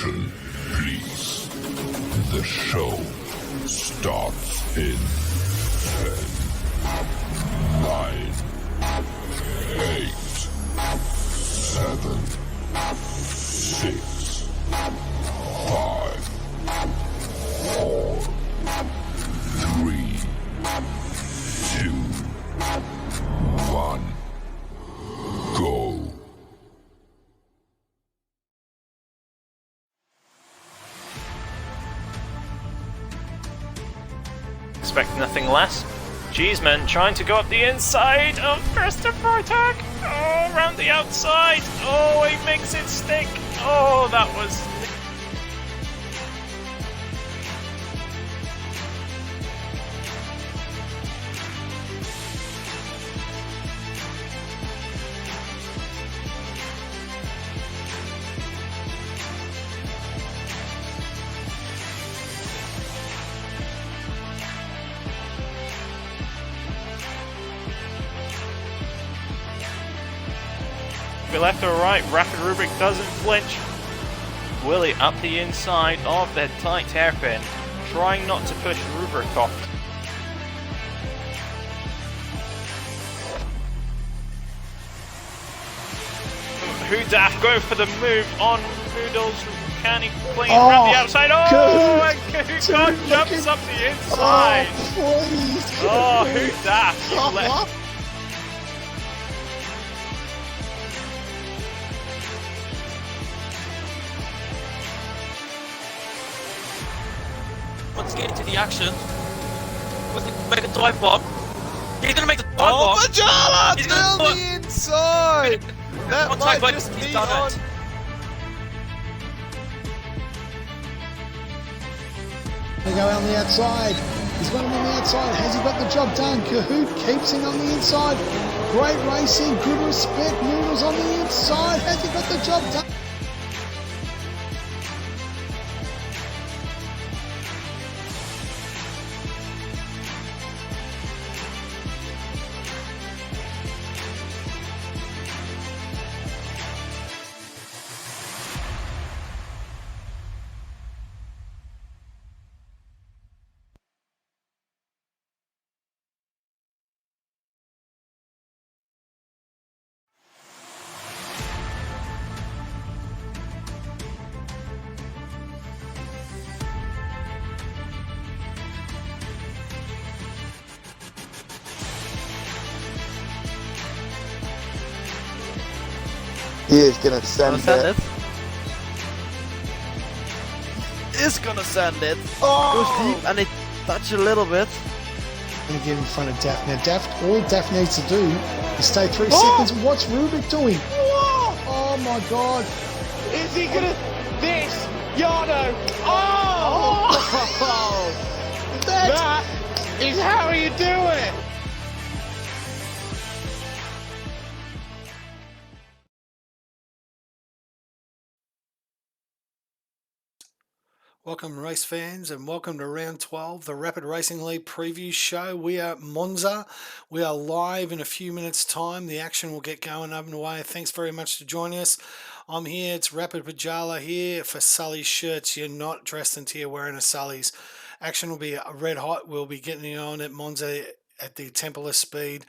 Attention, please. The show starts in 10, 9, 8, 7, 6, 5, 4, 3, 2, 1, go. Expect nothing less. Cheeseman trying to go up the inside of Christopher Tag. Oh, around the outside. Oh, he makes it stick. Oh, that was... Be left or right, Rapid Rubric doesn't flinch. Willie up the inside of the tight hairpin, trying not to push Rubric off. Daft going for the move on Noodles. Can he clean around the outside? Oh, and Kahoot jumps up the inside. Oh, Daft, you left. Let's get into the action. Let's make a dive bomb. He's gonna make the dive Oh, bomb. Majala He's down gonna the inside! That one might time, just he's be done on. it. They go on the outside. He's got him on the outside. Has he got the job done? Kahoot keeps him on the inside. Great racing. Good respect. Noodles on the inside. Has he got the job done? He is gonna send it. Is gonna send it. Oh! Goes deep and it touch a little bit. Going to get in front of Daft. Now, Daft, all Daft needs to do is stay 3 seconds. What's Rubik doing? Whoa! Oh my God. Is he gonna this? Yardo! Oh! That is how you do it! Welcome race fans and welcome to round 12, the Rapid Racing League preview show. We are at Monza. We are live in a few minutes time. The action will get going up and away. Thanks very much for joining us. I'm here. It's Rapid Pajala here for Sully's shirts. You're not dressed until you're wearing a Sully's. Action will be red hot. We'll be getting it on at Monza at the Temple of Speed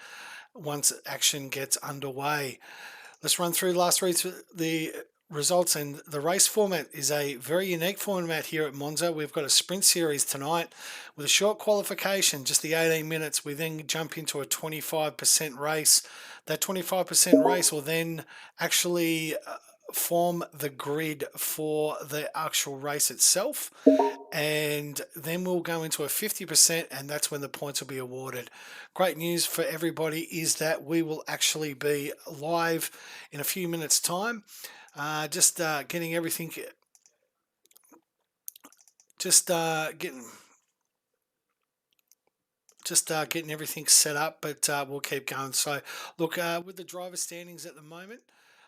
once action gets underway. Let's run through the results, and the race format is a very unique format here at Monza. We've got a sprint series tonight with a short qualification, just the 18 minutes. We then jump into a 25% race. That 25% race will then actually form the grid for the actual race itself, and then we'll go into a 50%, and that's when the points will be awarded. Great news for everybody is that we will actually be live in a few minutes time. Getting everything getting everything set up, but we'll keep going. So look, with the driver standings at the moment,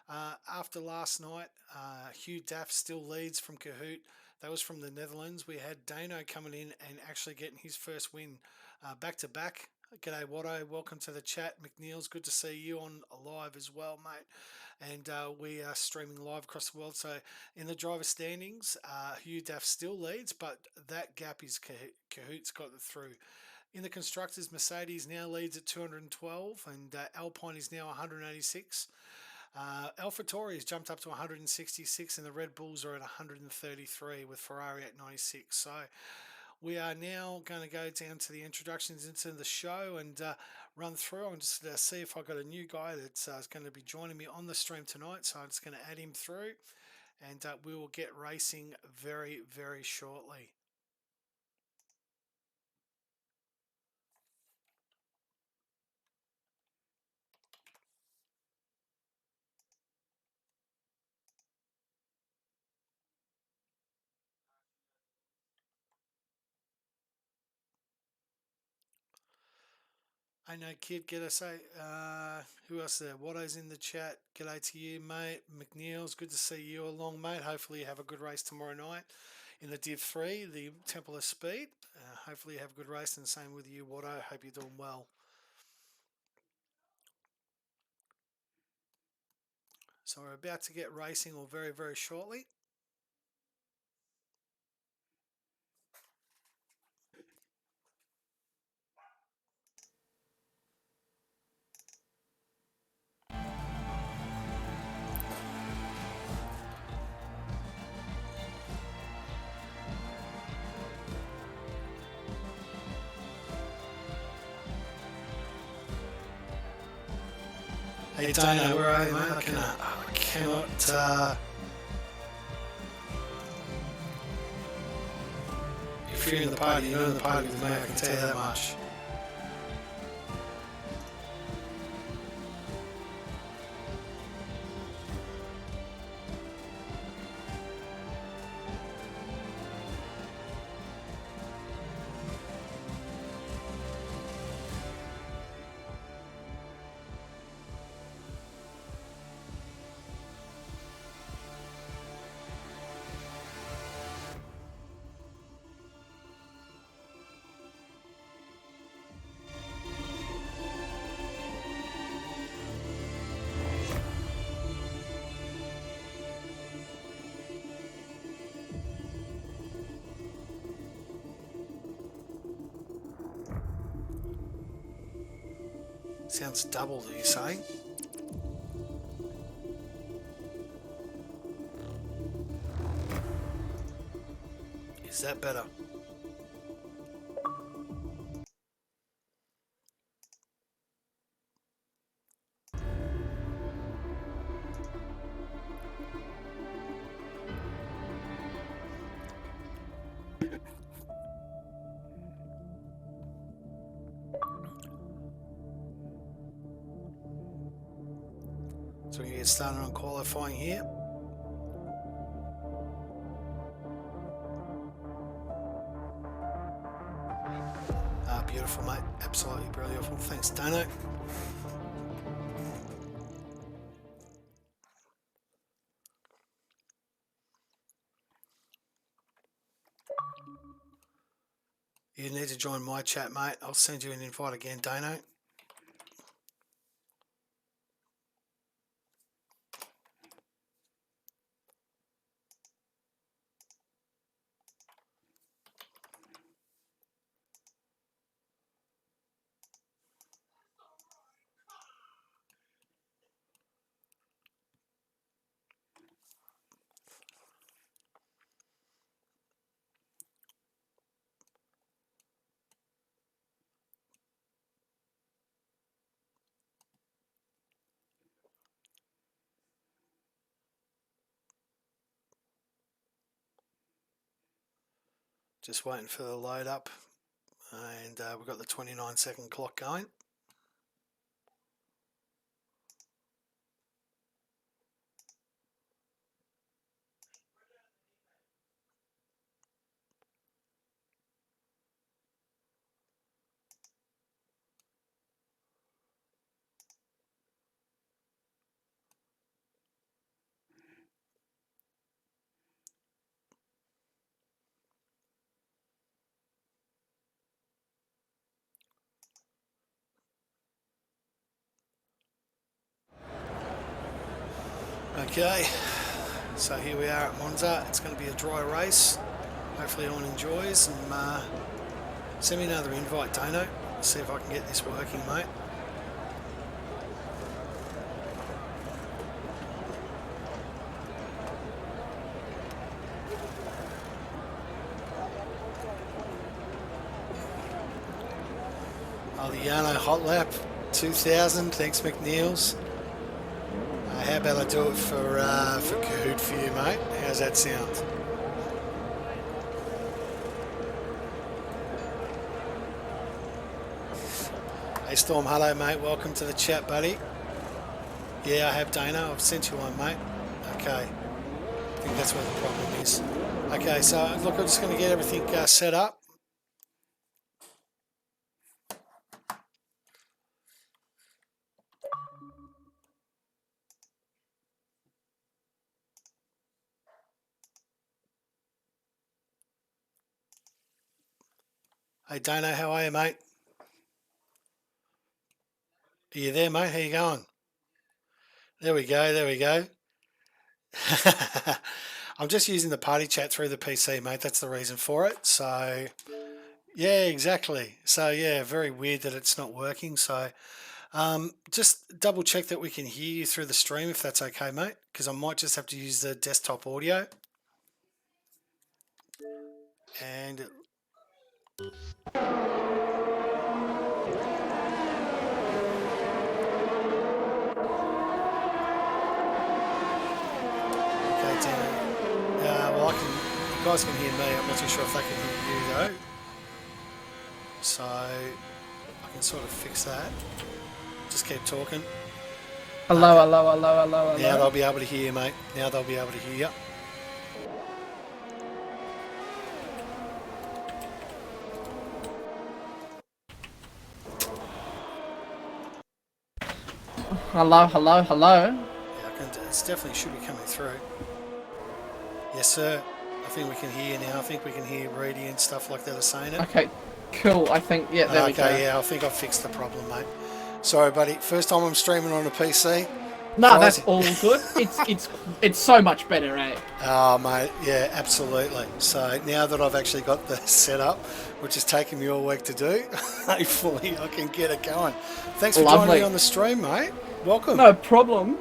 after last night, Hugh Daff still leads from Kahoot. That was from the Netherlands. We had Dano coming in and actually getting his first win back to back G'day, Watto. Welcome to the chat. McNeil's good to see you on live as well, mate. And we are streaming live across the world. So in the driver standings, Hugh Daff still leads, but that gap is Cahoots got it through. In the constructors, Mercedes now leads at 212, and Alpine is now 186. AlphaTauri has jumped up to 166, and the Red Bulls are at 133 with Ferrari at 96. So we are now going to go down to the introductions into the show and run through. I'm just going to see if I've got a new guy that's going to be joining me on the stream tonight. So I'm just going to add him through, and we will get racing very, very shortly. I know, kid. G'day, say. Who else there? Watto's in the chat. G'day to you, mate. McNeil's good to see you along, mate. Hopefully you have a good race tomorrow night in the Div 3, the Temple of Speed. Hopefully you have a good race, and same with you, Watto. Hope you're doing well. So we're about to get racing, or very, very shortly. Hey Dana, where are you, mate? I cannot. If you're in the party, you're in the party with me. I can tell you that much. Sounds double, do you say? Is that better? So we get started on qualifying here. Beautiful, mate. Absolutely beautiful. Thanks, Dano. You need to join my chat, mate. I'll send you an invite again, Dano. Just waiting for the load up, and we've got the 29-second clock going. Okay, so here we are at Monza. It's going to be a dry race. Hopefully everyone enjoys, and send me another invite, Dano. See if I can get this working, mate. Oh, the Yarno Hot Lap 2000. Thanks, McNeils. How about I do it for Kahoot for you, mate? How's that sound? Hey Storm, hello mate. Welcome to the chat, buddy. Yeah, I have Dana. I've sent you one, mate. Okay. I think that's where the problem is. Okay, so look, I'm just going to get everything set up. Hey Dana, how are you, mate? Are you there, mate? How you going? There we go, there we go. I'm just using the party chat through the PC, mate. That's the reason for it. So, yeah, exactly. So, yeah, very weird that it's not working. So, just double check that we can hear you through the stream if that's okay, mate, because I might just have to use the desktop audio. And well, you guys can hear me. I'm not too sure if they can hear you though. So I can sort of fix that. Just keep talking. Hello, Okay. hello, hello, hello, hello. Now they'll be able to hear you, mate. Now they'll be able to hear you. Hello, hello, hello. Yeah, it's definitely should be coming through. Yes, sir. I think we can hear you now. I think we can hear Reedy and stuff like that are saying it. Okay, cool. I think, yeah, there we go. Okay, yeah, I think I've fixed the problem, mate. Sorry, buddy. First time I'm streaming on a PC. No, that's all good. It's so much better, eh? Oh, mate, yeah, absolutely. So now that I've actually got the setup, which has taken me all week to do, hopefully I can get it going. Thanks for joining me on the stream, mate. Welcome. No problem.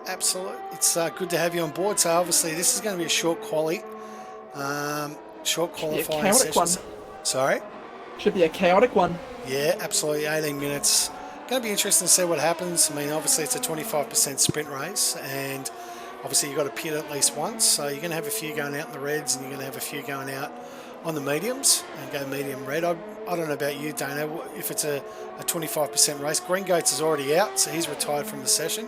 Absolutely. It's good to have you on board. So obviously this is going to be a short quali, short qualifying session. One. Sorry? Should be a chaotic one. Yeah, absolutely. 18 minutes. Going to be interesting to see what happens. I mean, obviously it's a 25% sprint race, and obviously you've got to pit at least once. So you're going to have a few going out in the reds, and you're going to have a few going out on the mediums and go medium red. I don't know about you, Dana, if it's a 25% race. Green Goats is already out, so he's retired from the session.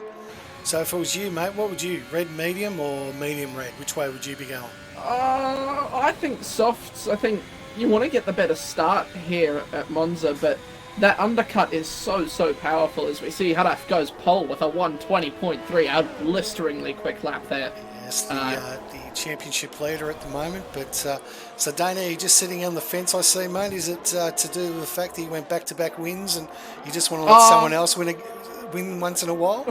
So if it was you, mate, what would you, red medium or medium red? Which way would you be going? I think softs. I think you want to get the better start here at Monza, but that undercut is so powerful, as we see Hadaf goes pole with a 120.3, a blisteringly quick lap there. Yes, the championship leader at the moment. But so Dana, you're just sitting on the fence, I see, mate. Is it to do with the fact that you went back-to-back wins and you just want to let someone else win once in a while?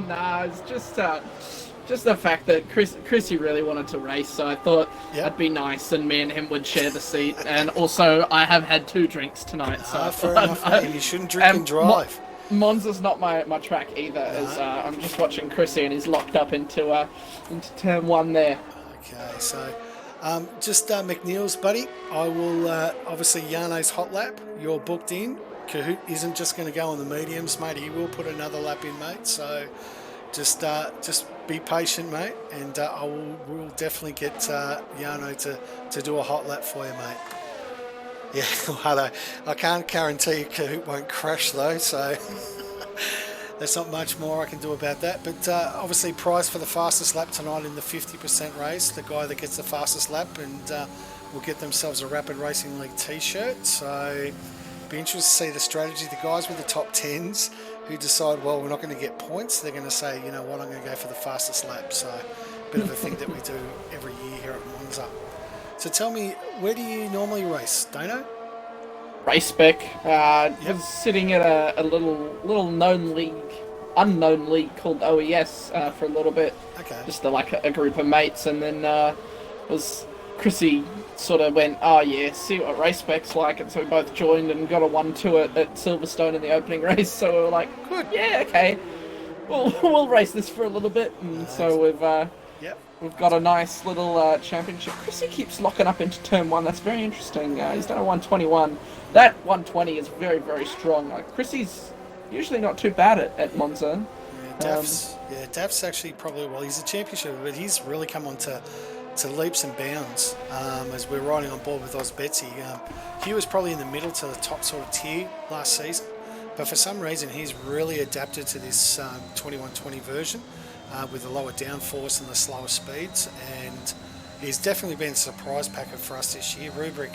Nah, it's just the fact that Chrissy really wanted to race, so I thought that'd be nice, and me and him would share the seat. And also, I have had 2 drinks tonight, so fair enough, mate. You shouldn't drink and drive. Monza's not my track either, as I'm just watching Chrissy, and he's locked up into turn 1 there. Okay, so just McNeil's, buddy. I will obviously Yarno's hot lap. You're booked in. Kahoot isn't just going to go on the mediums, mate. He will put another lap in, mate. So just be patient, mate, and we'll definitely get Yarno to do a hot lap for you, mate. Yeah, hello. I can't guarantee Kahoot won't crash though, so there's not much more I can do about that. But obviously, prize for the fastest lap tonight in the 50% race. The guy that gets the fastest lap and will get themselves a Rapid Racing League T-shirt. So be interested to see the strategy. The guys with the top 10s who decide, well, we're not going to get points. They're going to say, you know what, I'm going to go for the fastest lap. So a bit of a thing that we do every year here at Monza. So tell me, where do you normally race, Dano? Race spec. Was sitting at a little known league unknown league called OES for a little bit. Okay. Just like a group of mates, and then was Chrissy sort of went, oh yeah, see what race spec's like, and so we both joined and got a 1-2 at Silverstone in the opening race. So we were like, good, yeah, okay, we'll race this for a little bit, and so we've got a nice little championship. Chrissy keeps locking up into turn 1. That's very interesting. He's done a 121. That 120 is very, very strong. Chrissy's usually not too bad at Monza. Daff's actually probably, well, he's a championship, but he's really come on to leaps and bounds as we're riding on board with Oz Betsy. He was probably in the middle to the top sort of tier last season, but for some reason he's really adapted to this 2120 version with the lower downforce and the slower speeds, and he's definitely been a surprise packer for us this year. Rubric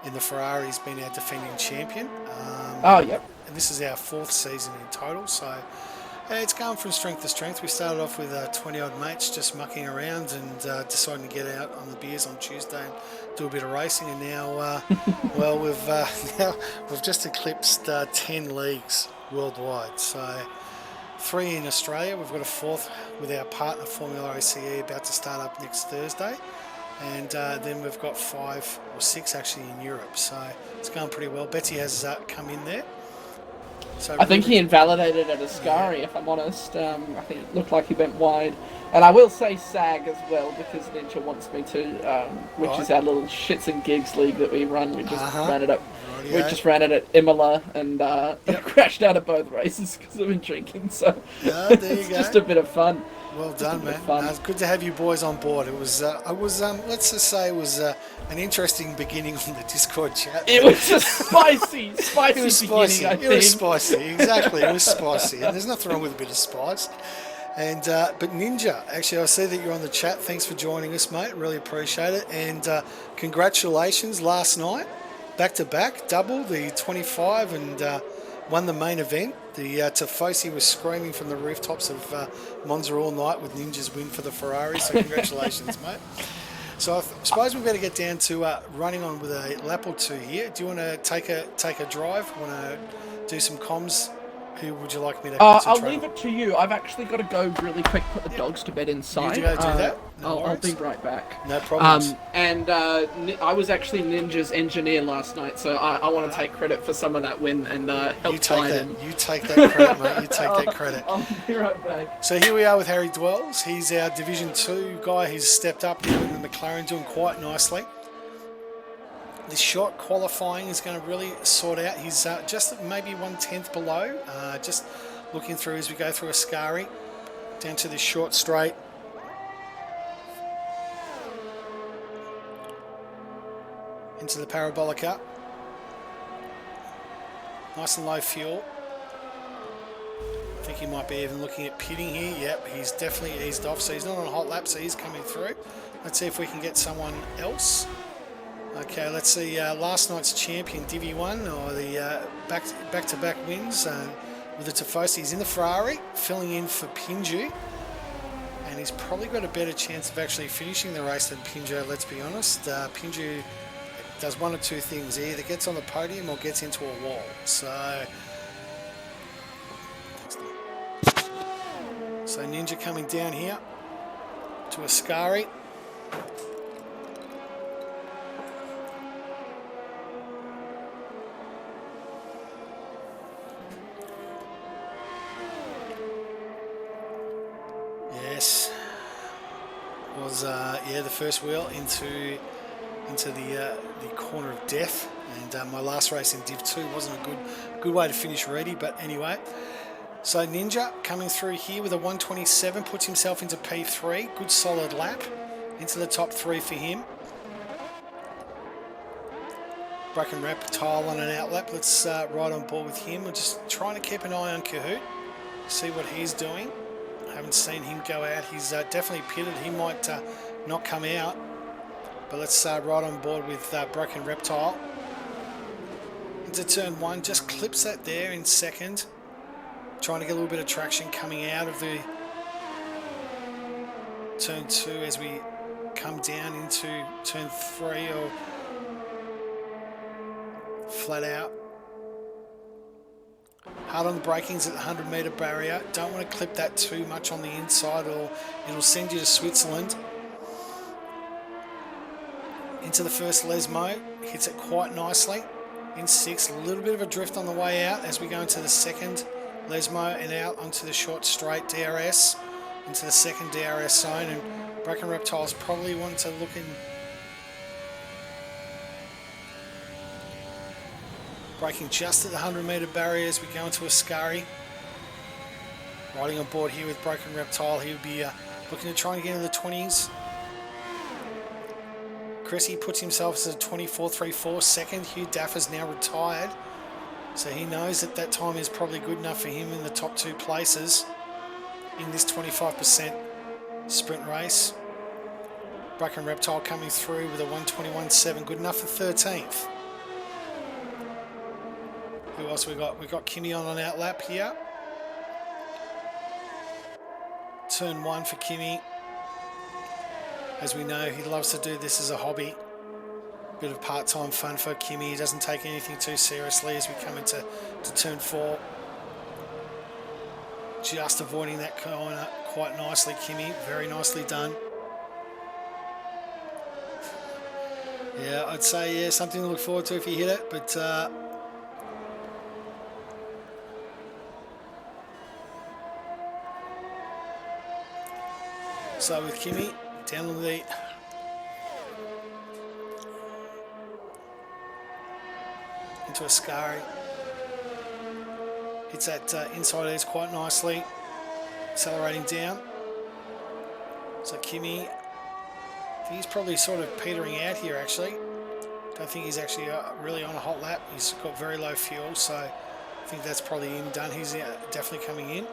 in the Ferrari has been our defending champion. And this is our 4th season in total, so it's going from strength to strength. We started off with 20-odd mates just mucking around and deciding to get out on the beers on Tuesday and do a bit of racing. And now, well, we've just eclipsed 10 leagues worldwide. So 3 in Australia. We've got a 4th with our partner Formula ACE about to start up next Thursday. And then we've got 5 or 6 actually in Europe. So it's going pretty well. Betsy has come in there. So I think he invalidated at Ascari, if I'm honest. I think it looked like he went wide. And I will say SAG as well, because Ninja wants me to, which is our little shits and gigs league that we run. We just ran it up. We just ran it at Imola and crashed out of both races because I've been drinking. So there you it's go. just a bit of fun. Well done, man. It's good to have you boys on board. It was, let's just say, it was an interesting beginning on the Discord chat. It was a spicy It was beginning. spicy. I It think. was spicy. Exactly. It was spicy. And there's nothing wrong with a bit of spice. And but Ninja, actually, I see that you're on the chat. Thanks for joining us, mate. Really appreciate it. And congratulations last night, back to back, double the 25 and won the main event. The Tifosi was screaming from the rooftops of Monza all night with Ninja's win for the Ferrari. So congratulations, mate. So I suppose we better get down to running on with a lap or two here. Do you want to take a drive? Want to do some comms? Who would you like me to I'll leave it to you. I've actually got to go really quick, put the dogs to bed inside. You go do that? No I'll be right back. No problems. And I was actually Ninja's engineer last night, so I want to take credit for some of that win and help guide him. You take that credit, mate. You take that credit. I'll be right back. So here we are with Harry Dwells. He's our Division 2 guy. He's stepped up here in the McLaren, doing quite nicely. This short qualifying is going to really sort out. He's just maybe 1/10 below. Just looking through as we go through Ascari down to this short straight. Into the Parabolica. Nice and low fuel. I think he might be even looking at pitting here. Yep, he's definitely eased off. So he's not on a hot lap, so he's coming through. Let's see if we can get someone else. Okay, let's see last night's champion, Divi 1, or the back-to-back wins with the Tifosi. He's in the Ferrari, filling in for Pinju. And he's probably got a better chance of actually finishing the race than Pinju, let's be honest. Pinju does one of two things. He either gets on the podium or gets into a wall. So Ninja coming down here to Ascari. Yes, was the first wheel into the corner of death, and my last race in Div 2 wasn't a good way to finish ready, but anyway. So Ninja coming through here with a 127, puts himself into P3, good solid lap, into the top 3 for him. Bracken Reptile on an outlap, let's ride on board with him. We're just trying to keep an eye on Kahoot, see what he's doing. Haven't seen him go out. He's definitely pitted. He might not come out. But let's ride on board with Broken Reptile. Into turn 1. Just clips that there in second. Trying to get a little bit of traction coming out of the turn 2 as we come down into turn 3 or flat out. Hard on the brakings at the 100-metre barrier. Don't want to clip that too much on the inside or it'll send you to Switzerland. Into the first Lesmo. Hits it quite nicely. In 6th, a little bit of a drift on the way out as we go into the second Lesmo and out onto the short straight DRS. Into the second DRS zone, and Bracken Reptiles probably want to look in. Braking just at the 100-metre barrier as we go into Ascari. Riding on board here with Broken Reptile, he would be looking to try and get into the 20s. Cressy puts himself as a 24.34 second. Hugh Daff is now retired, so he knows that that time is probably good enough for him in the top 2 places in this 25% sprint race. Bracken Reptile coming through with a 121.7, good enough for 13th. Who else we got? We got Kimmy on an outlap here. Turn 1 for Kimmy. As we know, he loves to do this as a hobby. Bit of part-time fun for Kimmy. He doesn't take anything too seriously as we come into turn 4. Just avoiding that corner quite nicely, Kimmy. Very nicely done. Yeah, I'd say, yeah, something to look forward to if you hit it, but so with Kimmy, down on the into Ascari. Hits that inside edge quite nicely. Accelerating down. So Kimmy, he's probably sort of petering out here actually. Don't think he's actually really on a hot lap. He's got very low fuel, so I think that's probably him done. He's definitely coming in.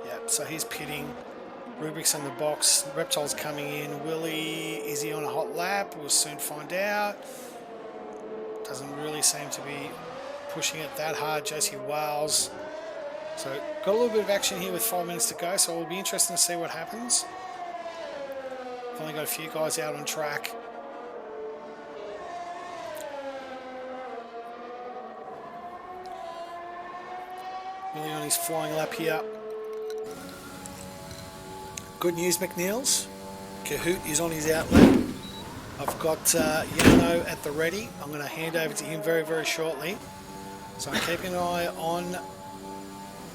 Yep, so he's pitting. Rubik's on the box. Reptile's coming in. Willie, is he on a hot lap? We'll soon find out. Doesn't really seem to be pushing it that hard. Josie Wales. So got a little bit of action here with 5 minutes to go, so it'll be interesting to see what happens. I've only got a few guys out on track. Willie on his flying lap here. Good news, McNeils. Kahoot is on his outlet. I've got Yano at the ready. I'm going to hand over to him very, very shortly. So I'm keeping an eye on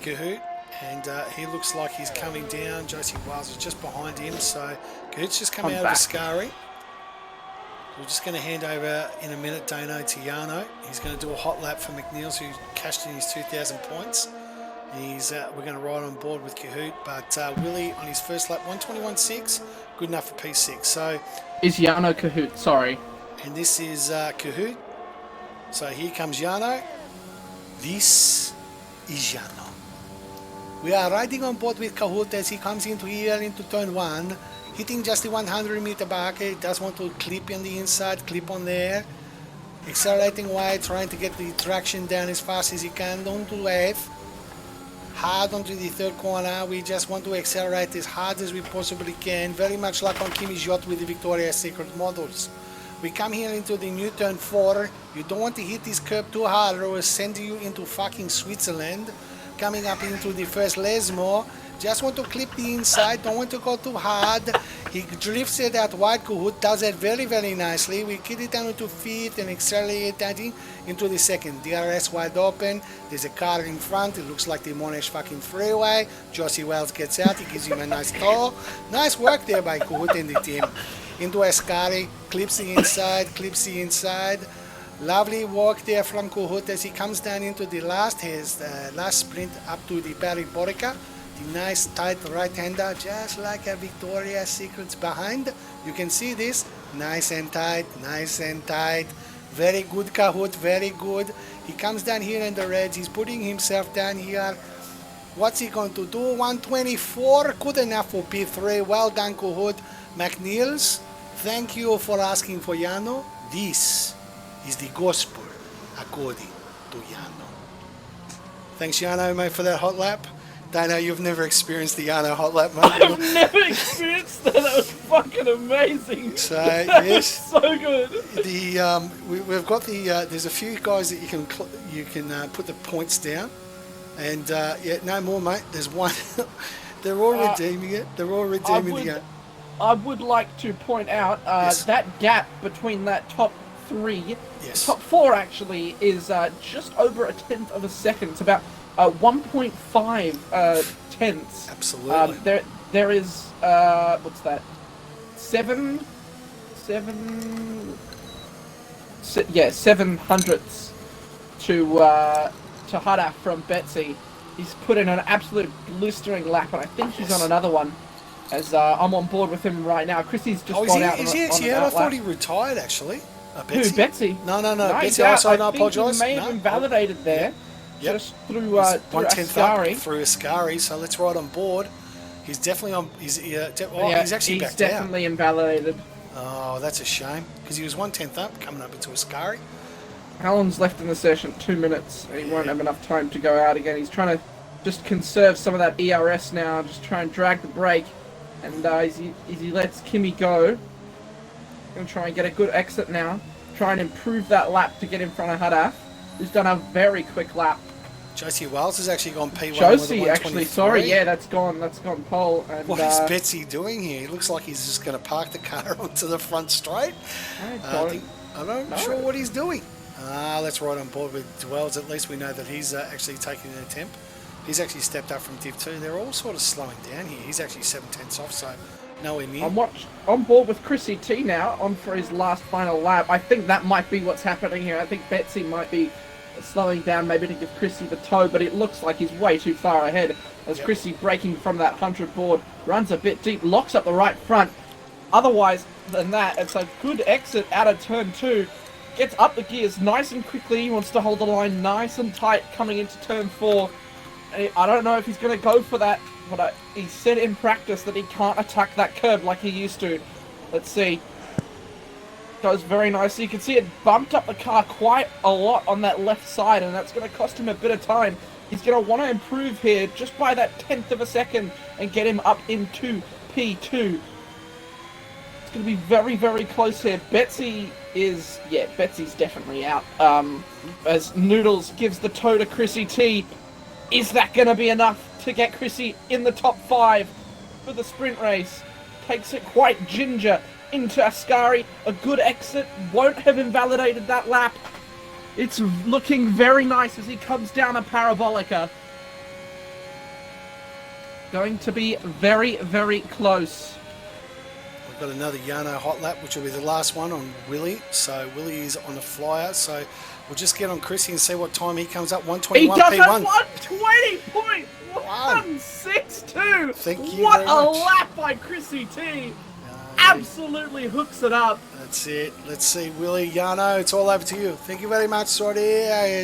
Kahoot, and he looks like he's coming down. Josie Wiles is just behind him, so Kahoot's just come out of Ascari. We're just going to hand over in a minute, Dano, to Yano. He's going to do a hot lap for McNeils, who cashed in his 2,000 points. We're going to ride on board with Kahoot, but Willie on his first lap, 121.6, good enough for P6. So is Yano Kahoot? Sorry. And this is Kahoot. So here comes Yano. This is Yano. We are riding on board with Kahoot as he comes into here into turn 1, hitting just the 100-meter back. He does want to clip on the inside, clip on there. Accelerating wide, trying to get the traction down as fast as he can. Don't do F. Hard onto the third corner. We just want to accelerate as hard as we possibly can, very much like on Kimmy's yacht with the Victoria's Secret models. We come here into the new turn 4. You don't want to hit this curb too hard or it will send you into fucking Switzerland. Coming up into the first Lesmo. Just want to clip the inside, don't want to go too hard. He drifts it out wide. Kahoot does it very, very nicely. We get it down into feet and accelerate into the second. DRS wide open. There's a car in front. It looks like the Monash fucking freeway. Josie Wells gets out. He gives him a nice tow. Nice work there by Kahoot and the team. Into Ascari. Clips the inside. Clips the inside. Lovely work there from Kahoot as he comes down into the last sprint up to the Barry Borica. The nice tight right-hander, just like a Victoria's Secrets behind. You can see this. Nice and tight, nice and tight. Very good, Kahoot, very good. He comes down here in the reds. He's putting himself down here. What's he going to do? 124, good enough for P3. Well done, Kahoot. McNeils, thank you for asking for Yano. This is the gospel according to Yano. Thanks, Yano, mate, for that hot lap. Dano, you've never experienced the Yarno hot lap, mate. I've never experienced that. That was fucking amazing. So That was yes, so good. we've got the. There's a few guys that you can put the points down, and yeah, no more, mate. There's one. They're all redeeming it. They're all redeeming the game. I would like to point out Yes. that gap between that top 3, Yes. top 4 actually, is just over a tenth of a second. It's about 1.5 tenths. Absolutely. There is what's that? 7 hundredths to Hada from Betsy. He's put in an absolute blistering lap, and I think he's on another one. As I'm on board with him right now. Chrissy's just gone out. Is he actually out? I thought he retired actually. Who, Betsy? No, he's Betsy. out. Also, no, I think apologise. he may have invalidated there. Yep. Just through One tenth up Ascari. through Ascari, so let's ride on board. He's definitely on. He's actually back definitely invalidated. down. Oh, that's a shame because he was 1/10 up coming up into Ascari. How long's left in the session? 2 minutes. He won't have enough time to go out again. He's trying to just conserve some of that ERS now. Just try and drag the brake. And as he lets Kimmy go, going to try and get a good exit now. Try and improve that lap to get in front of Hadaf, who's done a very quick lap. Josie Wells has actually gone P1. Josie, with a actually, 123. sorry, yeah, that's gone pole. And, What is Betsy doing here? He looks like he's just going to park the car onto the front straight. I'm not sure what he's doing. Let's ride on board with Dwells. At least we know that he's actually taking an attempt. He's actually stepped up from Div 2. They're all sort of slowing down here. He's actually 7/10 off, so nowhere near. I'm on board with Chrissy T now, on for his last final lap. I think that might be what's happening here. I think Betsy might be slowing down maybe to give Chrissy the toe, but it looks like he's way too far ahead as Chrissy breaking from that 100 board, runs a bit deep, locks up the right front. Otherwise than that, it's a good exit out of turn 2. Gets up the gears nice and quickly. He wants to hold the line nice and tight coming into turn 4. I don't know if he's going to go for that, but he said in practice that he can't attack that curb like he used to. Let's see. Goes very nicely. You can see it bumped up the car quite a lot on that left side, and that's going to cost him a bit of time. He's going to want to improve here just by that tenth of a second and get him up into P2. It's going to be very, very close here. Betsy's definitely out. As Noodles gives the toe to Chrissy T. Is that going to be enough to get Chrissy in the top 5 for the sprint race? Takes it quite ginger into Ascari. A good exit. Won't have invalidated that lap. It's looking very nice as he comes down a parabolica. Going to be very, very close. We've got another Yarno hot lap, which will be the last one on Willie. So Willie is on the flyer. So we'll just get on Chrissy and see what time he comes up. 121 He does P1. have 120.162. Thank you What very a much. lap by Chrissy T. Absolutely hooks it up. That's it. Let's see, Willie, Yarno, it's all over to you. Thank you very much. Sorry, I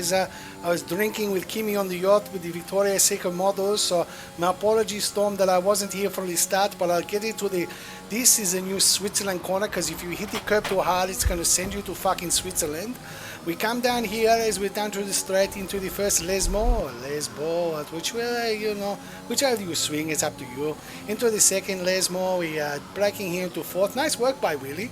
was drinking with Kimi on the yacht with the Victoria Seeker models, so my apologies, Tom, that I wasn't here for the start, but I'll get into the... This is a new Switzerland corner, because if you hit the curb too hard, it's going to send you to fucking Switzerland. We come down here as we're down to the straight into the first Lesmo, which way, which way do you swing, it's up to you. Into the second Lesmo, we are braking here into fourth. Nice work by Willie.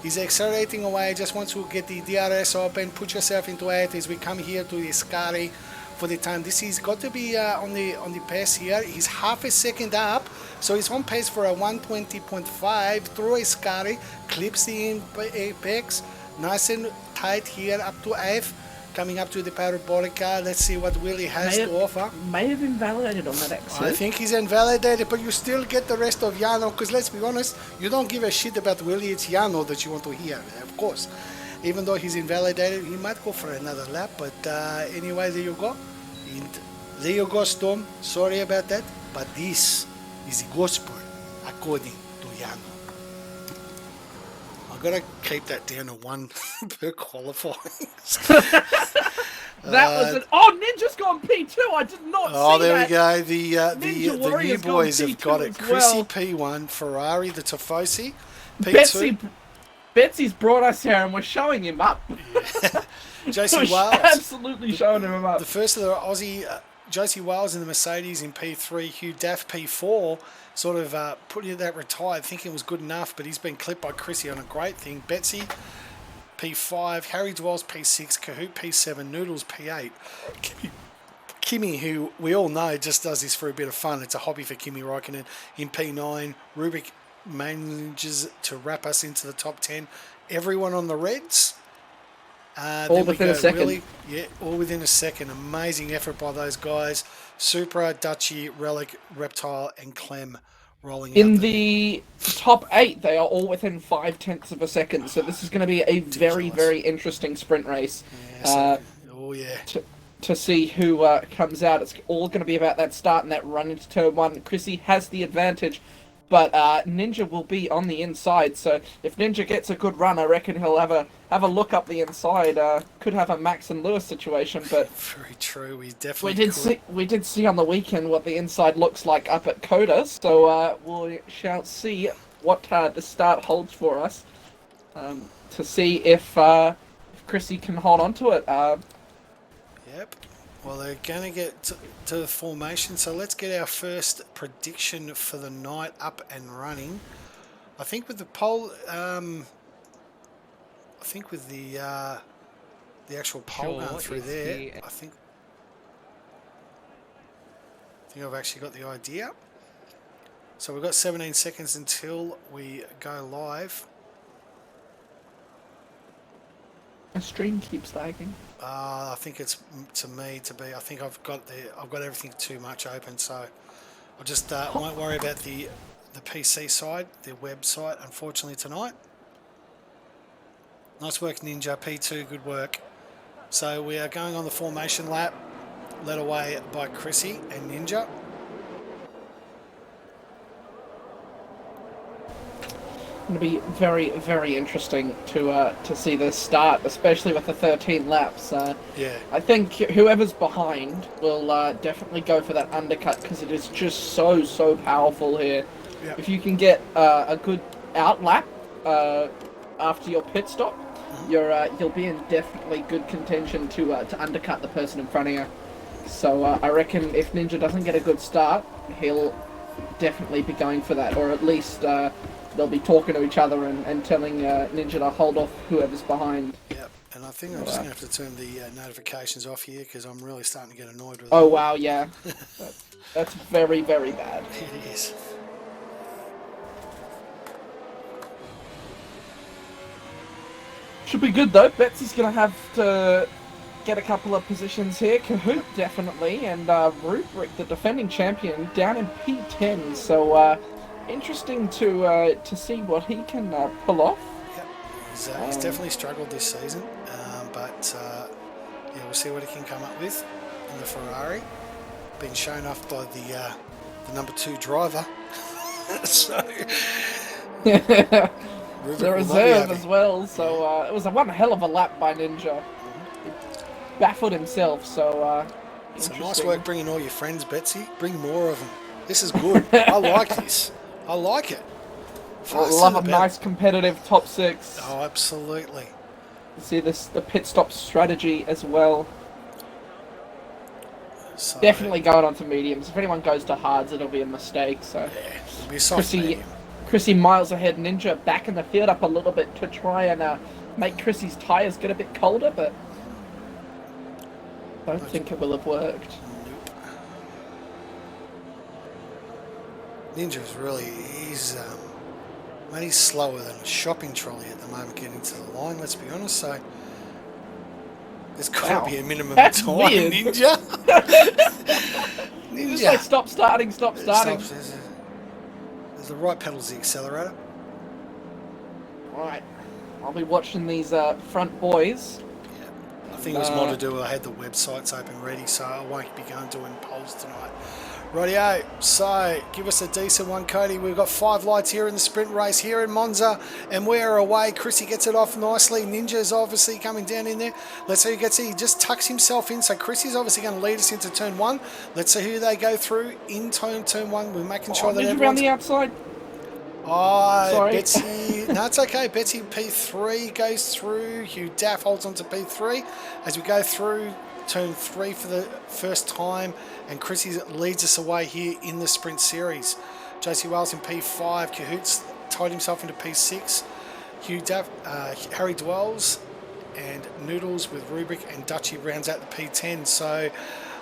He's accelerating away, just wants to get the DRS open, put yourself into it as we come here to the Ascari for the time. This is got to be on the pace here. He's half a second up, so he's on pace for a 120.5 through Ascari, clips the apex, nice and tight here up to F, coming up to the parabolica. Let's see what Willie has to offer. May have invalidated on that exit. I think he's invalidated, but you still get the rest of Yarno, because let's be honest, you don't give a shit about Willie, it's Yarno that you want to hear, of course. Even though he's invalidated, he might go for another lap, but anyway, there you go. And there you go, Storm. Sorry about that, but this is the gospel according to Yarno. I've got to keep that down to 1 per qualifying. That was an... Oh, Ninja's gone P2. I did not see that. Oh, there we go. The Ninja new Warrior's boys gone have got P2 it. as Chrissy well. P1, Ferrari, the Tifosi, P2. Betsy's brought us here and we're showing him up. Josie We're Wells. absolutely showing him up. The first of the Aussie Josie Wales in the Mercedes in P3, Hugh Daff P4, sort of put that retired, thinking it was good enough, but he's been clipped by Chrissy on a great thing. Betsy P5, Harry Dwells P6, Kahoot P7, Noodles P8. Kimi, who we all know just does this for a bit of fun. It's a hobby for Kimi Räikkönen in P9. Rubik manages to wrap us into the top 10. Everyone on the Reds. All within a second. All within a second. Amazing effort by those guys. Supra, Dutchy, Relic, Reptile, and Clem rolling In out the top 8, they are all within 0.5 of a second, so this is going to be a very, very interesting sprint race. To see who comes out. It's all going to be about that start and that run into turn 1. Chrissy has the advantage, but Ninja will be on the inside, so if Ninja gets a good run, I reckon he'll have a look up the inside. Could have a Max and Lewis situation, but very true. We definitely we did see on the weekend what the inside looks like up at Coda, so we shall see what the start holds for us to see if Chrissy can hold on to it. Yep. Well, they're going to get to the formation, so let's get our first prediction for the night up and running. I think with the poll, I think with the actual poll going through there, I think I've actually got the idea. So we've got 17 seconds until we go live. My stream keeps lagging. I think it's I think I've got everything too much open, so I just won't worry about the PC side, the website, unfortunately tonight. Nice work, Ninja. P2, good work. So we are going on the formation lap, led away by Chrissy and Ninja. Going to be very, very interesting to see this start, especially with the 13 laps. I think whoever's behind will definitely go for that undercut because it is just so powerful here. Yep. If you can get a good out lap after your pit stop, you'll be in definitely good contention to undercut the person in front of you. So I reckon if Ninja doesn't get a good start, he'll definitely be going for that, or at least they'll be talking to each other and telling Ninja to hold off whoever's behind. Yep, and I think I'm just going to have to turn the notifications off here because I'm really starting to get annoyed with Oh, them. wow, yeah. That's very, very bad. It is. Should be good, though. Betsy's going to have to get a couple of positions here. Kahoot, definitely, and Rubric, the defending champion, down in P10. So, interesting to see what he can pull off. Yep, he's definitely struggled this season, but we'll see what he can come up with in the Ferrari. Been shown off by the number 2 driver. So the reserve as well. So it was a one hell of a lap by Ninja. He baffled himself. So it's nice work bringing all your friends, Betsy. Bring more of them. This is good. I like this. I like it. I love a nice competitive top 6. Oh, absolutely. You see the pit stop strategy as well. So, definitely going on to mediums. If anyone goes to hards, it'll be a mistake. So yeah, it'll be a soft medium. Chrissy miles ahead. Ninja back in the field up a little bit to try and make Chrissy's tyres get a bit colder, but I don't think it will have worked. Ninja's really, he's slower than a shopping trolley at the moment getting to the line, let's be honest, so there's got to be a minimum of time, weird. Ninja. Ninja. Just like stop starting. There's the right pedal's the accelerator. Right, I'll be watching these front boys. Yeah. I think it was more to do, I had the websites open ready, so I won't be going doing polls tonight. Rightio, so give us a decent one, Cody. We've got 5 lights here in the sprint race here in Monza, and we're away. Chrissy gets it off nicely. Ninja's obviously coming down in there. Let's see who gets it. He just tucks himself in, so Chrissy's obviously going to lead us into turn 1. Let's see who they go through in turn 1. We're making sure that everyone's... around the outside. Oh, sorry. Betsy. No, it's okay. Betsy P3 goes through. Hugh Daff holds on to P3 as we go through turn 3 for the first time, and Chrissy leads us away here in the sprint series. JC Wales in P5, Cahoots tied himself into P6, Harry Dwells and Noodles with Rubik and Dutchy rounds out the P10. So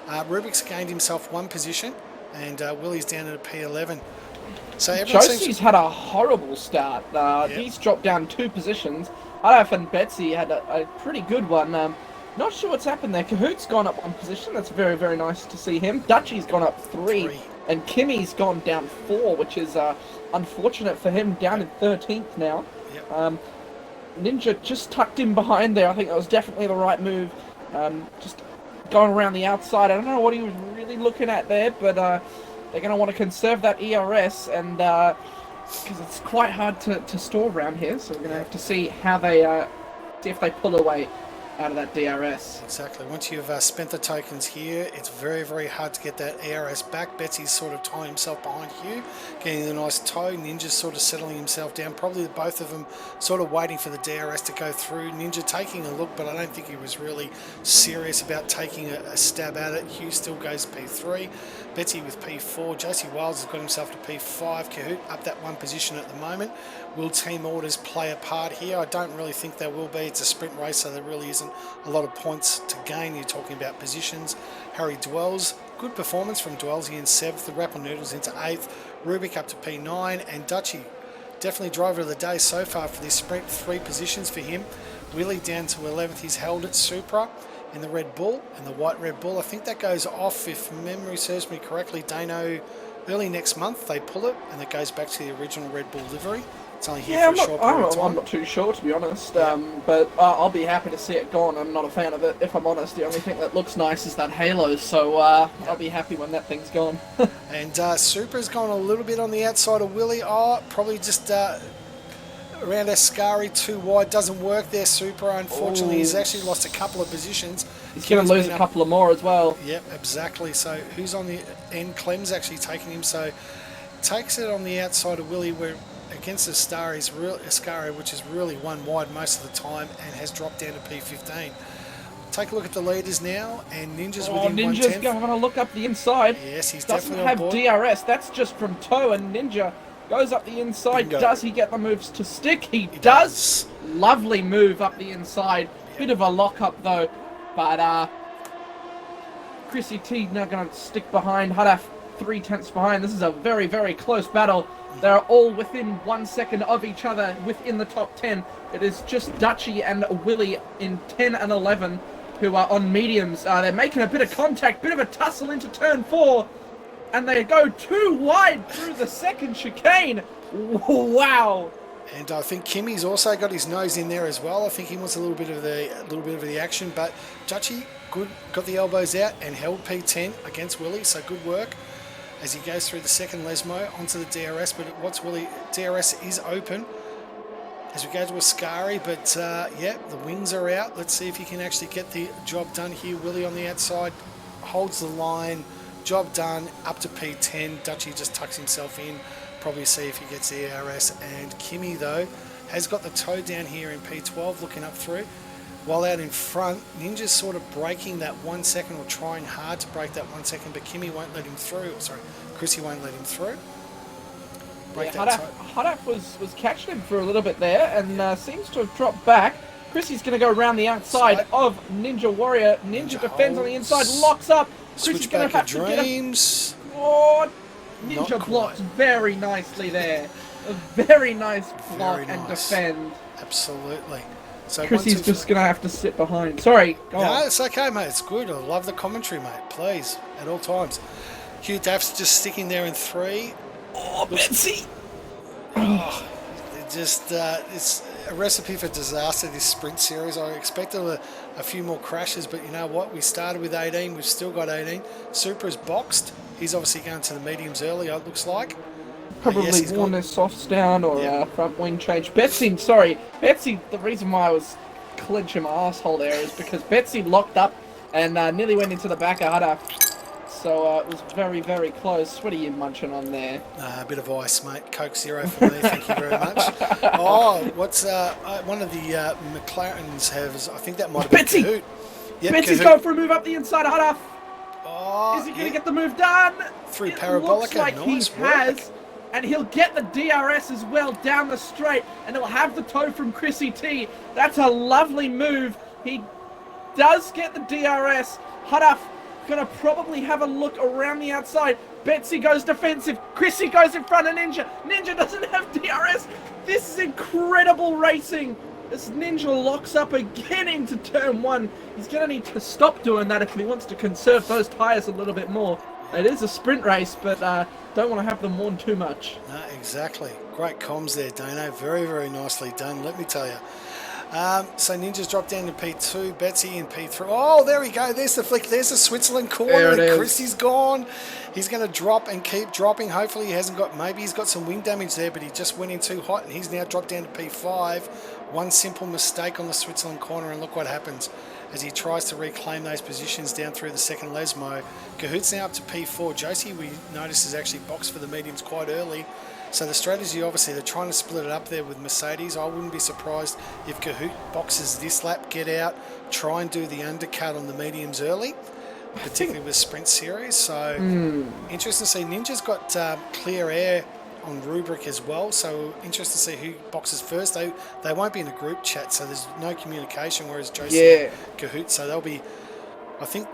Rubik's gained himself 1 position, and Willie's down at a P11. So everyone Josie's had a horrible start. He's dropped down 2 positions. Hadaf and Betsy had a pretty good one. Not sure what's happened there. Cahoot's gone up 1 position. That's very, very nice to see him. Dutchy's gone up 3. And Kimmy's gone down 4, which is unfortunate for him, down in 13th now. Yep. Ninja just tucked in behind there. I think that was definitely the right move. Just going around the outside. I don't know what he was really looking at there, but they're going to want to conserve that ERS, and because it's quite hard to store around here, so we're going to have to see how they see if they pull away out of that DRS. Exactly. Once you've spent the tokens here, it's very, very hard to get that ERS back. Betsy's sort of tying himself behind Hugh, getting a nice toe. Ninja's sort of settling himself down. Probably both of them sort of waiting for the DRS to go through. Ninja taking a look, but I don't think he was really serious about taking a stab at it. Hugh still goes P3. Betsy with P4. JC Wiles has got himself to P5. Kahoot up that 1 position at the moment. Will team orders play a part here? I don't really think there will be. It's a sprint race, so there really isn't a lot of points to gain. You're talking about positions. Harry Dwells, good performance from Dwells. He in 7th. The Rapper Noodles into 8th. Rubik up to P9. And Dutchy, definitely driver of the day so far for this sprint. 3 positions for him. Willie down to 11th. He's held at Supra in the Red Bull and the white Red Bull. I think that goes off, if memory serves me correctly, Dano, early next month. They pull it and it goes back to the original Red Bull livery. It's only here for a short period of time. I'm not too sure, to be honest, but I'll be happy to see it gone. I'm not a fan of it, if I'm honest. The only thing that looks nice is that halo, so I'll be happy when that thing's gone. And Supra's gone a little bit on the outside of Willie. Probably just around Ascari, too wide. Doesn't work there, Supra. Unfortunately, he's actually lost a couple of positions. He's going to lose a couple of more as well. Yep, exactly. So who's on the end? Clem's actually taking him, so takes it on the outside of Willie, where against Ascari, which is really 1 wide most of the time, and has dropped down to P15. Take a look at the leaders now, and Ninja's within 1/10. Ninja's going to look up the inside. Yes, he's doesn't definitely have on board. DRS. That's just from toe, and Ninja goes up the inside. Bingo. Does he get the moves to stick? He does. Lovely move up the inside. Bit of a lock-up, though. But Chrissy T now going to stick behind. Hadaf 3/10 behind. This is a very, very close battle. They're all within 1 second of each other within the top 10. It is just Dutchy and Willie in 10 and 11 who are on mediums. They're making a bit of contact, bit of a tussle into turn 4. And they go too wide through the second chicane. Wow. And I think Kimmy's also got his nose in there as well. I think he wants a little bit of the action. But Dutchy, good, got the elbows out and held P10 against Willie. So good work as he goes through the second Lesmo onto the DRS. But what's Willie? DRS is open as we go to Ascari. But yeah, the wings are out. Let's see if he can actually get the job done here. Willie on the outside holds the line. Job done, up to P10. Dutchy just tucks himself in. Probably see if he gets the ERS. And Kimmy, though, has got the toe down here in P12, looking up through. While out in front, Ninja's sort of breaking that 1 second, or trying hard to break that 1 second, but Kimmy won't let him through. Sorry, Chrissy won't let him through. Hadaf was catching him for a little bit there, and seems to have dropped back. Chrissy's going to go around the outside of Ninja Warrior. Ninja defends on the inside, locks up. Chrissy's going to have to get him. Oh, Ninja blocks very nicely there. A very nice block and defend. Absolutely. So Chrissy's just going to have to sit behind. Sorry, go on. No, it's okay, mate. It's good. I love the commentary, mate. Please, at all times. Hugh Daff's just sticking there in 3. Oh, Betsy! Oh, it's a recipe for disaster, this sprint series. I expected a few more crashes, but you know what? We started with 18. We've still got 18. Supra's boxed. He's obviously going to the mediums early, it looks like. Probably yes, worn their softs down or front wing change. Betsy, the reason why I was clenching my asshole there is because Betsy locked up and nearly went into the back of Hadaf. So it was very, very close. What are you munching on there? A bit of ice, mate. Coke Zero for me, thank you very much. Oh, what's one of the McLarens has, I think that might have been Betsy! Kahoot. Yep, Betsy's Kahoot. going for a move up the inside. Hudduff. Oh, Is he going to yeah. get the move done? Through It Parabolica, looks like nice he work. has. And he'll get the DRS as well down the straight. And he'll have the toe from Chrissy T. That's a lovely move. He does get the DRS. Hudduff going to probably have a look around the outside. Betsy goes defensive. Chrissy goes in front of Ninja. Ninja doesn't have DRS. This is incredible racing. As Ninja locks up again into turn 1. He's going to need to stop doing that if he wants to conserve those tyres a little bit more. It is a sprint race, but don't want to have them worn too much. No, exactly. Great comms there, Dano. Very, very nicely done, let me tell you. So Ninja's dropped down to P2, Betsy in P3. Oh, there we go. There's the flick. There's the Switzerland corner. There it and is. Chrissy's gone. He's going to drop and keep dropping. Hopefully he hasn't got, maybe he's got some wing damage there, but he just went in too hot and he's now dropped down to P5. One simple mistake on the Switzerland corner and look what happens as he tries to reclaim those positions down through the second Lesmo. Cahoot's now up to P4. Josie, we noticed, is actually boxed for the mediums quite early. So the strategy, obviously, they're trying to split it up there with Mercedes. I wouldn't be surprised if Cahoot boxes this lap, get out, try and do the undercut on the mediums early, particularly with Sprint Series. So interesting to see. Ninja's got clear air on rubric as well, so interesting to see who boxes first. They won't be in a group chat, so there's no communication, whereas Josie and Cahoot, so they'll be, I think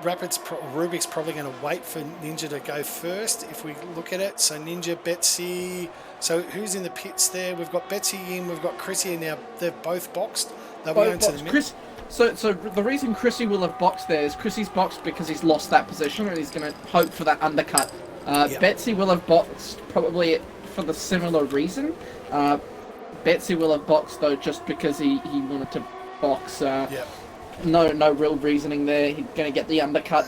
Rubik's probably going to wait for Ninja to go first if we look at it. So Ninja, Betsy, so who's in the pits there? We've got Betsy in, we've got Chrissy, and now they've both boxed. They'll be going to the middle. So the reason Chrissy will have boxed there is Chrissy's boxed because he's lost that position and he's going to hope for that undercut. Betsy will have boxed probably for the similar reason. Betsy will have boxed though just because he wanted to box. No real reasoning there. He's going to get the undercut.